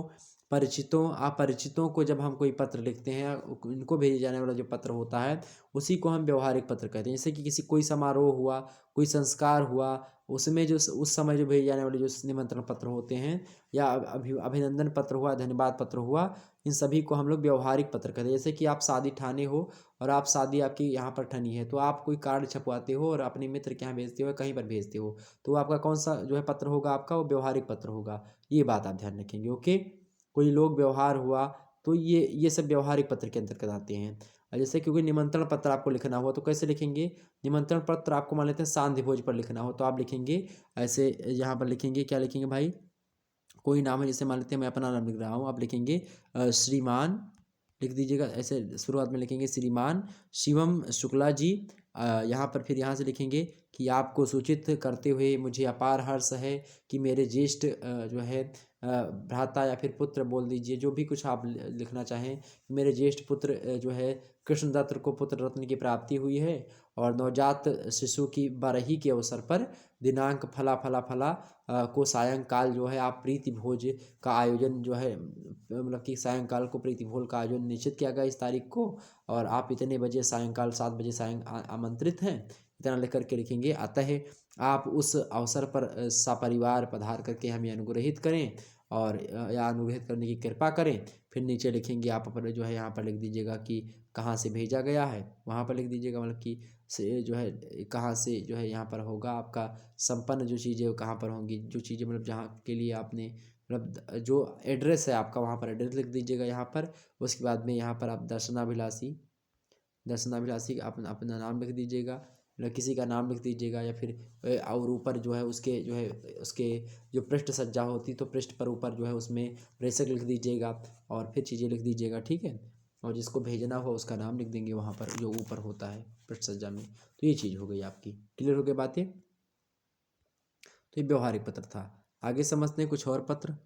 परिचितों, अपरिचितों को जब हम कोई पत्र लिखते हैं, इनको भेजे जाने वाला जो पत्र होता है उसी को हम व्यवहारिक पत्र कहते हैं। जैसे कि किसी कोई समारोह हुआ, कोई संस्कार हुआ, उसमें जो उस समय जो भेजे जाने वाले जो निमंत्रण पत्र होते हैं, या अभिनंदन पत्र हुआ, धन्यवाद पत्र हुआ, इन सभी को हम लोग व्यवहारिक पत्र कहते हैं। जैसे कि आप शादी ठाने हो और आप शादी आपकी यहाँ पर ठनी है, तो आप कोई कार्ड छपवाते हो और अपने मित्र के यहाँ भेजते हो, कहीं पर भेजते हो, तो आपका कौन सा जो है पत्र होगा, आपका वो व्यवहारिक पत्र होगा। ये बात आप ध्यान रखेंगे। ओके, कोई लोग व्यवहार हुआ, तो ये सब व्यवहारिक पत्र के अंतर्गत आते हैं। जैसे क्योंकि निमंत्रण पत्र आपको लिखना हुआ तो कैसे लिखेंगे? निमंत्रण पत्र आपको मान लेते हैं सांध्य भोज पर लिखना हो तो आप लिखेंगे ऐसे, यहाँ पर लिखेंगे, क्या लिखेंगे भाई? कोई नाम है, जैसे मान लेते हैं मैं अपना नाम लिख रहा हूँ, आप लिखेंगे श्रीमान लिख दीजिएगा। ऐसे शुरुआत में लिखेंगे श्रीमान शिवम शुक्ला जी। यहाँ पर फिर यहाँ से लिखेंगे कि आपको सूचित करते हुए मुझे अपार हर्ष है कि मेरे ज्येष्ठ जो है भ्राता या फिर पुत्र बोल दीजिए, जो भी कुछ आप लिखना चाहें। मेरे ज्येष्ठ पुत्र जो है कृष्णदत्त को पुत्र रत्न की प्राप्ति हुई है और नवजात शिशु की बारही के अवसर पर दिनांक फला फला फला को सायंकाल जो है आप प्रीति भोज का आयोजन जो है, मतलब कि सायंकाल को प्रीति भोज का आयोजन निश्चित किया गया इस तारीख को, और आप इतने बजे सायंकाल 7 बजे आमंत्रित हैं। इतना लिख करके लिखेंगे। अतः आप उस अवसर पर सपरिवार पधार करके हमें अनुग्रहित करें और या अनुग्रहित करने की कृपा करें। फिर नीचे लिखेंगे आप अपने जो है यहाँ पर लिख दीजिएगा कि कहाँ से भेजा गया है, वहाँ पर लिख दीजिएगा, मतलब कि से जो है कहाँ से जो है यहाँ पर होगा आपका संपन्न जो चीज़ें वो कहाँ पर होंगी, जो चीज़ें मतलब जहाँ के लिए आपने मतलब जो एड्रेस है आपका वहाँ पर एड्रेस लिख दीजिएगा यहाँ पर। उसके बाद में यहाँ पर आप दर्शनाभिलाषी अपना अपना नाम लिख दीजिएगा, मतलब किसी का नाम लिख दीजिएगा या फिर और ऊपर जो है उसके जो है उसके जो पृष्ठ सज्जा होती तो पृष्ठ पर ऊपर जो है उसमें प्रेषक लिख दीजिएगा और फिर चीज़ें लिख दीजिएगा, ठीक है। और जिसको भेजना हो उसका नाम लिख देंगे वहाँ पर जो ऊपर होता है पृष्ठ सज्जा में। तो ये चीज़ हो गई आपकी, क्लियर हो गई बातें। तो ये व्यवहारिक पत्र था। आगे समझते हैं कुछ और पत्र।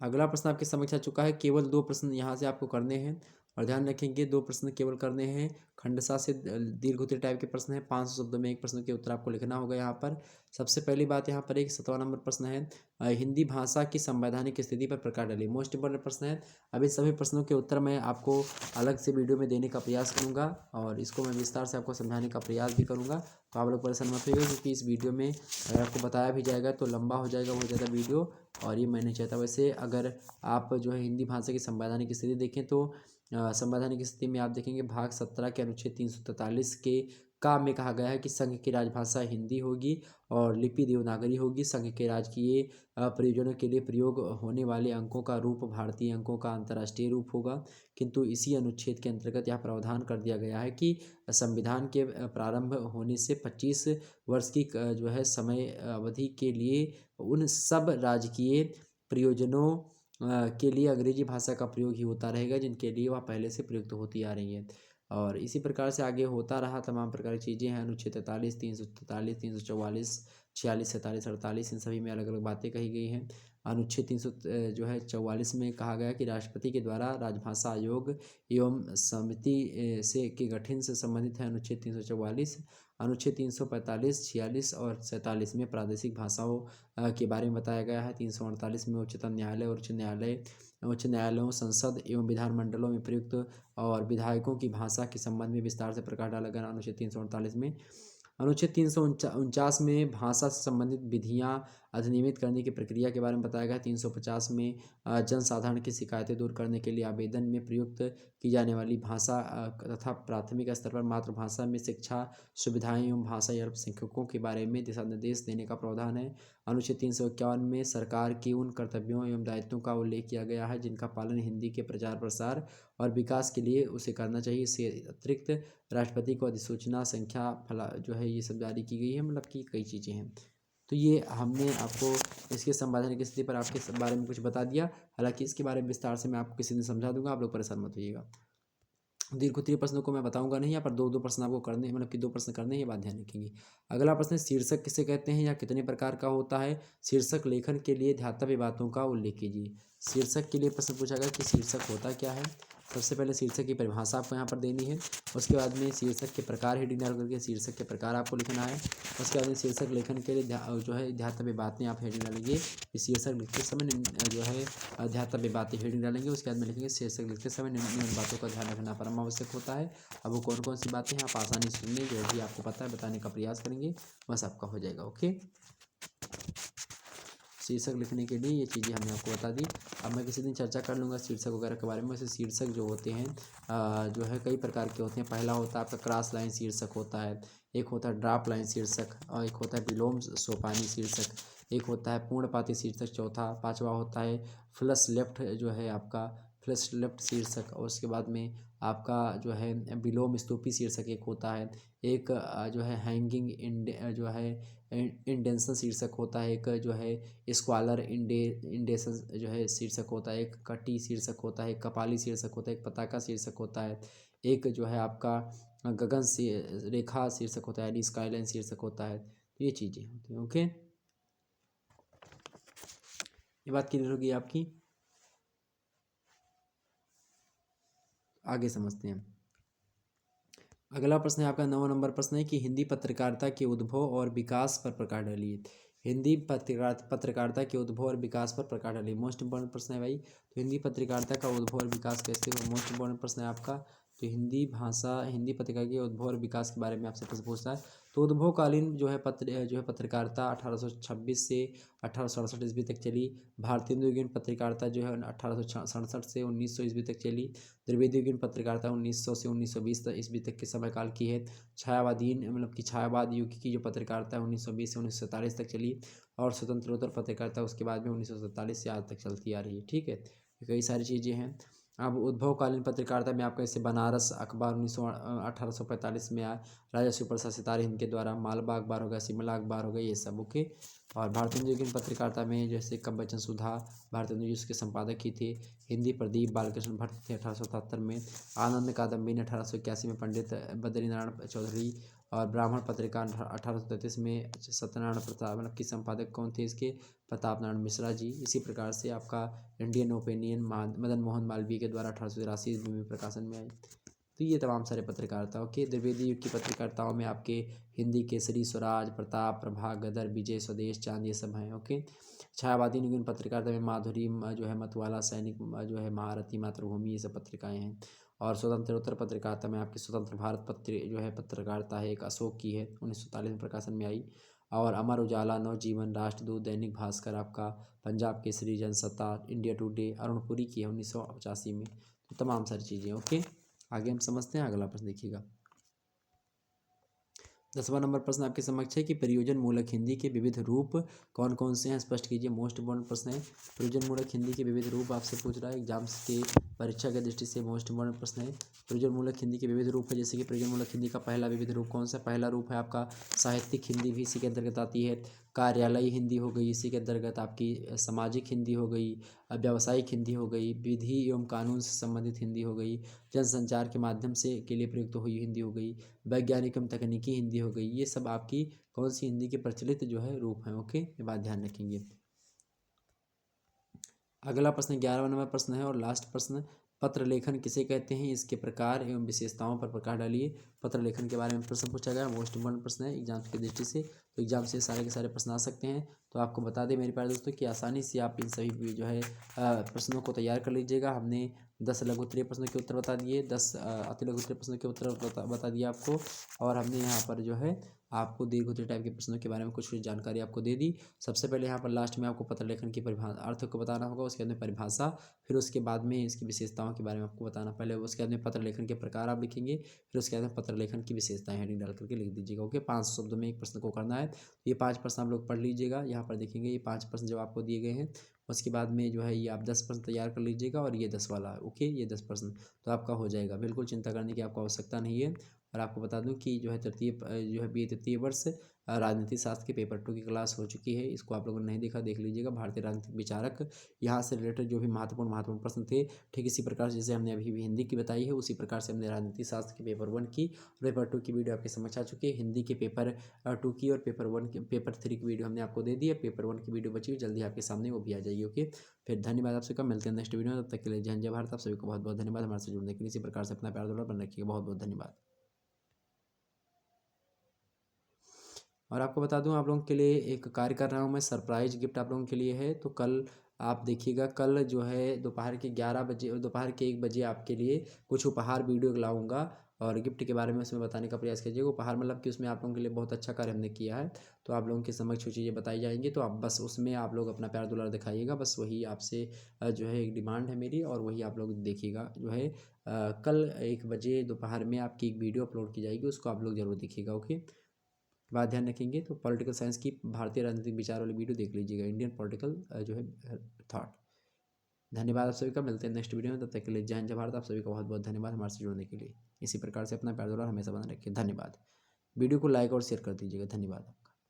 अगला प्रश्न आपके समक्ष आ चुका है। केवल 2 प्रश्न यहाँ से आपको करने हैं और ध्यान रखेंगे 2 प्रश्न केवल करने हैं। खंडसा से दीर्घ उत्तरीय टाइप के प्रश्न है। 500 शब्दों में एक प्रश्न के उत्तर आपको लिखना होगा यहाँ पर। सबसे पहली बात यहाँ पर एक 7वां नंबर प्रश्न है, हिंदी भाषा की संवैधानिक स्थिति पर प्रकाश डालिए। मोस्ट इंपॉर्टेंट प्रश्न है। अब इन सभी प्रश्नों के उत्तर मैं आपको अलग से वीडियो में देने का प्रयास करूँगा और इसको मैं विस्तार से आपको समझाने का प्रयास भी करूँगा। तो आप लोग परेशान मत होइएगा, क्योंकि इस वीडियो में अगर आपको बताया भी जाएगा तो लंबा हो जाएगा बहुत ज़्यादा वीडियो, और ये मैं नहीं चाहता। वैसे अगर आप जो है हिंदी भाषा की संवैधानिक स्थिति देखें तो संवैधानिक स्थिति में आप देखेंगे भाग 17 के अनुच्छेद 343 के में कहा गया है कि संघ की राजभाषा हिंदी होगी और लिपि देवनागरी होगी। संघ के राजकीय प्रयोजनों के लिए प्रयोग होने वाले अंकों का रूप भारतीय अंकों का अंतर्राष्ट्रीय रूप होगा। किंतु इसी अनुच्छेद के अंतर्गत यह प्रावधान कर दिया गया है कि संविधान के प्रारंभ होने से 25 वर्ष की जो है समय अवधि के लिए उन सब राजकीय प्रयोजनों के लिए अंग्रेजी भाषा का प्रयोग ही होता रहेगा जिनके लिए वह पहले से प्रयुक्त होती आ रही है। और इसी प्रकार से आगे होता रहा। तमाम प्रकार की चीज़ें हैं। अनुच्छेद 43, 343, 344, 46, 47, 48 इन सभी में अलग अलग बातें कही गई हैं। अनुच्छेद 300 जो है 44 में कहा गया कि राष्ट्रपति के द्वारा राजभाषा आयोग एवं समिति से के गठन से संबंधित है अनुच्छेद 344। अनुच्छेद 345, 46 और 47 में प्रादेशिक भाषाओं के बारे में बताया गया है। 348 में उच्चतम न्यायालय और उच्च न्यायालयों, संसद एवं विधानमंडलों में प्रयुक्त और विधायकों की भाषा के संबंध में विस्तार से प्रकाश डाला गया अनुच्छेद 348 में। अनुच्छेद 349 में भाषा से संबंधित विधियां अधिनियमित करने की प्रक्रिया के बारे में बताया गया। 350 में जनसाधारण की शिकायतें दूर करने के लिए आवेदन में प्रयुक्त की जाने वाली भाषा तथा प्राथमिक स्तर पर मातृभाषा में शिक्षा सुविधाएं एवं भाषाई अल्पसंख्यकों के बारे में दिशा निर्देश देने का प्रावधान है। अनुच्छेद 351 में सरकार के उन कर्तव्यों एवं दायित्वों का उल्लेख किया गया है जिनका पालन हिंदी के प्रचार प्रसार और विकास के लिए उसे करना चाहिए। इससे अतिरिक्त राष्ट्रपति को अधिसूचना संख्या फला जो है ये सब जारी की गई है, मतलब कि कई चीज़ें हैं। तो ये हमने आपको इसके संवैधानिक स्थिति पर आपके बारे में कुछ बता दिया। हालांकि इसके बारे में विस्तार से मैं आपको किसी दिन समझा दूंगा, आप लोग परेशान मत होइएगा। दीर्घ उत्तरीय प्रश्नों को मैं बताऊंगा नहीं, यहाँ पर 2-2 प्रश्न आपको करने, मतलब कि 2 प्रश्न करने हैं, ये बात ध्यान रखेंगे। अगला प्रश्न शीर्षक किसे कहते हैं या कितने प्रकार का होता है। शीर्षक लेखन के लिए ध्यातव्य बातों का उल्लेख कीजिए। शीर्षक के लिए प्रश्न पूछा गया कि शीर्षक होता क्या है। सबसे पहले शीर्षक की परिभाषा आपको यहाँ पर देनी है। उसके बाद में शीर्षक के प्रकार हेडिंग डाल करके शीर्षक के प्रकार आपको लिखना है। उसके बाद में शीर्षक लेखन के लिए जो है ध्यातव्य बातें आप हेडिंग डालेंगे। इस शीर्षक लिखते समय जो है ध्यातव्य बातें हेडिंग डालेंगे। उसके बाद में लिखेंगे शीर्षक लिखते समय निम्न बातों का ध्यान रखना परम आवश्यक होता है। अब वो कौन कौन सी बातें हैं आप आसानी से सुनने, जो भी आपको पता है बताने का प्रयास करेंगे, बस आपका हो जाएगा। ओके, शीर्षक लिखने के लिए ये चीज़ें हमने आपको बता दी। अब मैं किसी दिन चर्चा कर लूँगा शीर्षक वगैरह के बारे में। वैसे शीर्षक जो होते हैं जो है कई प्रकार के होते हैं। पहला होता है आपका क्रॉस लाइन शीर्षक होता है, एक होता है ड्रॉप लाइन शीर्षक, और एक होता है विलोम सोपानी शीर्षक, एक होता है पूर्णपाती शीर्षक, चौथा 5वां होता है फ्लश लेफ्ट जो है आपका फ्लश लेफ्ट शीर्षक, और उसके बाद में आपका जो है विलोम स्तूपी शीर्षक एक होता है, एक जो है हैंगिंग जो है इंडेंसन शीर्षक होता है, एक जो है स्क्वालर इंडेसन जो है शीर्षक होता है, एक कटी शीर्षक होता है, एक कपाली शीर्षक होता है, एक पताका शीर्षक होता है, एक जो है आपका गगन रेखा शीर्षक होता है, यानी स्काईलाइन शीर्षक होता है। तो ये चीज़ें होती हैं। ओके, ये बात क्लियर होगी आपकी। आगे समझते हैं। अगला प्रश्न है आपका 9 नंबर प्रश्न है कि हिंदी पत्रकारिता के उद्भव और विकास पर प्रकाश डालिए। हिंदी पत्रकारिता के उद्भव और विकास पर प्रकाश डालिए। मोस्ट इंपॉर्टेंट प्रश्न है भाई। तो हिंदी पत्रकारिता का उद्भव और विकास कैसे हुआ, मोस्ट इंपॉर्टेंट प्रश्न है आपका। तो हिंदी पत्रिका के उद्भव और विकास के बारे में आपसे प्रश्न पूछता है। तो उद्भवकालीन जो है पत्रकारिता 1826 से 1867 ईस्वी तक चली। भारतीय युगीन पत्रकारिता जो है 1867 से 1900 ईस्वी तक चली। द्विवेदी युगीन पत्रकारिता 1900 से 1920 ईस्वी तक के समय काल की है। छायावादीन मतलब कि छायावाद युग की जो पत्रकारिता है 1920 से 1947 तक चली। और स्वतंत्रोत्तर पत्रकारिता उसके बाद में 1947 से आज तक चलती आ रही है। ठीक है, कई सारी चीज़ें हैं। अब उद्भवकालीन पत्रकारिता में आपका जैसे बनारस अखबार 1845 में आया, राजा सुप्रसाद सितार हिंद के द्वारा। मालवा अखबार हो गया, शिमला अखबार हो गया, ये सब। ओके, और भारतीय युगीन पत्रकारिता में जैसे कवचन सुधा भारतीय न्यूज के संपादक ही थे। हिंदी प्रदीप बालकृष्ण भट्ट थे 1877 में। आनंद कादम्बिनी 1881 में। पंडित बद्रीनारायण चौधरी। और ब्राह्मण पत्रिका 1833 में सत्यनारायण प्रताप मतलब कि संपादक कौन थे इसके, प्रताप नारायण मिश्रा जी। इसी प्रकार से आपका इंडियन ओपिनियन मदन मोहन मालवीय के द्वारा 1883 ईस्वी में प्रकाशन में आई। तो ये तमाम सारे पत्रकारिताओं के द्विवेदी युग की पत्रकारिताओं में आपके हिंदी केसरी, स्वराज, प्रताप, प्रभा, गदर, विजय, स्वदेश, चांद, ये सब हैं। ओके, छायावादी युगीन पत्रकारिता में माधुरी जो है मतवाला, सैनिक जो है महारथी, मातृभूमि, ये सब पत्रिकाएं हैं। और स्वतंत्रोत्तर पत्रकारिता में आपकी स्वतंत्र भारत पत्र जो है पत्रकारिता है, एक अशोक की है, 1947 में प्रकाशन में आई। और अमर उजाला, नवजीवन, राष्ट्रदूत, दैनिक भास्कर, आपका पंजाब केसरी, जनसत्ता, इंडिया टुडे, अरुणपुरी की है 1985 में। तो तमाम सारी चीज़ें। ओके, आगे हम समझते हैं। अगला प्रश्न देखिएगा। 10वां नंबर प्रश्न आपके समक्ष है कि प्रयोजन मूलक हिंदी के विविध रूप कौन कौन से हैं, स्पष्ट कीजिए। मोस्ट इंपॉर्टेंट प्रश्न है। प्रयोजन मूलक हिंदी के विविध रूप आपसे पूछ रहा है एग्जाम्स के परीक्षा की दृष्टि से मोस्ट इंपॉर्टेंट प्रश्न है। प्रयोजन मूलक हिंदी के विविध रूप है, जैसे कि प्रयोजन मूलक हिंदी का पहला विविध रूप कौन सा, पहला रूप है आपका साहित्यिक हिंदी, भी इसी के अंतर्गत आती है। कार्यालयी हिंदी हो गई, इसी के अंतर्गत आपकी सामाजिक हिंदी हो गई, व्यावसायिक हिंदी हो गई, विधि एवं कानून से संबंधित हिंदी हो गई, जनसंचार के माध्यम से के लिए प्रयुक्त हुई हिंदी हो गई, वैज्ञानिक एवं तकनीकी हिंदी हो गई। ये सब आपकी कौन सी हिंदी के प्रचलित जो है रूप हैं। ओके, ये बात ध्यान रखेंगे। अगला प्रश्न 11वां नंबर प्रश्न है और लास्ट प्रश्न। पत्र लेखन किसे कहते हैं, इसके प्रकार एवं विशेषताओं पर प्रकाश डालिए। पत्र लेखन के बारे में प्रश्न पूछा गया, मोस्ट इंपॉर्टेंट प्रश्न है एग्जाम की दृष्टि से। तो एग्जाम से सारे के सारे प्रश्न आ सकते हैं। तो आपको बता दें मेरे प्यारे दोस्तों कि आसानी से आप इन सभी जो है प्रश्नों को तैयार कर लीजिएगा। हमने 10 लघु उत्तरीय प्रश्नों के उत्तर बता दिए, 10 अति लघु उत्तरीय प्रश्नों के उत्तर बता दिए आपको। और हमने यहाँ पर जो है आपको दीर्घ उत्तरीय टाइप के प्रश्नों के बारे में कुछ जानकारी आपको दे दी। सबसे पहले यहाँ पर लास्ट में आपको पत्र लेखन की परिभाषा अर्थ को बताना होगा, उसके बाद में परिभाषा, फिर उसके बाद में इसकी विशेषताओं के बारे में आपको बताना। पहले उसके बाद में पत्र लेखन के प्रकार आप लिखेंगे, फिर उसके बाद में पत्र लेखन की विशेषताएं हेडिंग डाल करके लिख दीजिएगा। ओके, 5 शब्दों में एक प्रश्न को करना है। ये 5 प्रश्न आप लोग पढ़ लीजिएगा। यहाँ पर देखेंगे ये 5 प्रश्न जो आपको दिए गए हैं, उसके बाद में जो है ये आप 10 प्रश्न तैयार कर लीजिएगा और ये 10 वाला। ओके, ये 10 प्रश्न तो आपका हो जाएगा, बिल्कुल चिंता करने की आपको आवश्यकता नहीं है। और आपको बता दूं कि जो है जो है BA तृतीय वर्ष राजनीति शास्त्र के पेपर 2 की क्लास हो चुकी है। इसको आप लोगों ने नहीं देखा, देख लीजिएगा। भारतीय राजनीतिक विचारक, यहाँ से रिलेटेड जो भी महत्वपूर्ण प्रश्न थे, ठीक इसी प्रकार से जैसे हमने अभी भी हिंदी की बताई है, उसी प्रकार से हमने राजनीति शास्त्र के पेपर 1 की, पेपर 2 की वीडियो आपके समझ आ चुकी है। हिंदी के पेपर 2 की और पेपर 3 की वीडियो हमने आपको दे दी है। पेपर 1 की वीडियो बची हुई जल्दी आपके सामने वो भी आ जाएगी। ओके, फिर धन्यवाद आप सबका, मिलते हैं नेक्स्ट वीडियो में। तब तक के लिए जय हिंद, जय भारत। आप सभी को बहुत बहुत धन्यवाद हमारे से जुड़ने के लिए। इसी प्रकार से अपना प्यार दुलार बन रखिएगा। बहुत बहुत धन्यवाद। और आपको बता दूं आप लोगों के लिए एक कार्य कर रहा हूं मैं, सरप्राइज गिफ्ट आप लोगों के लिए है। तो कल आप देखिएगा, कल जो है दोपहर के 11 बजे, दोपहर के 1 बजे आपके लिए कुछ उपहार वीडियो लाऊंगा और गिफ्ट के बारे में उसमें बताने का प्रयास कीजिएगा। उपहार मतलब कि उसमें आप लोगों के लिए बहुत अच्छा कार्य हमने किया है, तो आप लोगों के समक्ष वो चीज़ें बताई जाएंगी। तो आप बस उसमें आप लोग अपना प्यार दुलार दिखाइएगा, बस वही आपसे जो है एक डिमांड है मेरी, और वही आप लोग देखिएगा। जो है कल 1 बजे दोपहर में आपकी एक वीडियो अपलोड की जाएगी, उसको आप लोग जरूर देखिएगा। ओके, बात ध्यान रखेंगे। तो पॉलिटिकल साइंस की भारतीय राजनीतिक विचार वाली वीडियो देख लीजिएगा, इंडियन पॉलिटिकल जो है थॉट। धन्यवाद आप सभी का, मिलते हैं नेक्स्ट वीडियो में, तब तक के लिए जय हिंद जय भारत। आप सभी का बहुत बहुत धन्यवाद हमारे से जुड़ने के लिए। इसी प्रकार से अपना प्यार दुलार हमेशा बना रखिए। धन्यवाद। वीडियो को लाइक और शेयर कर दीजिएगा। धन्यवाद।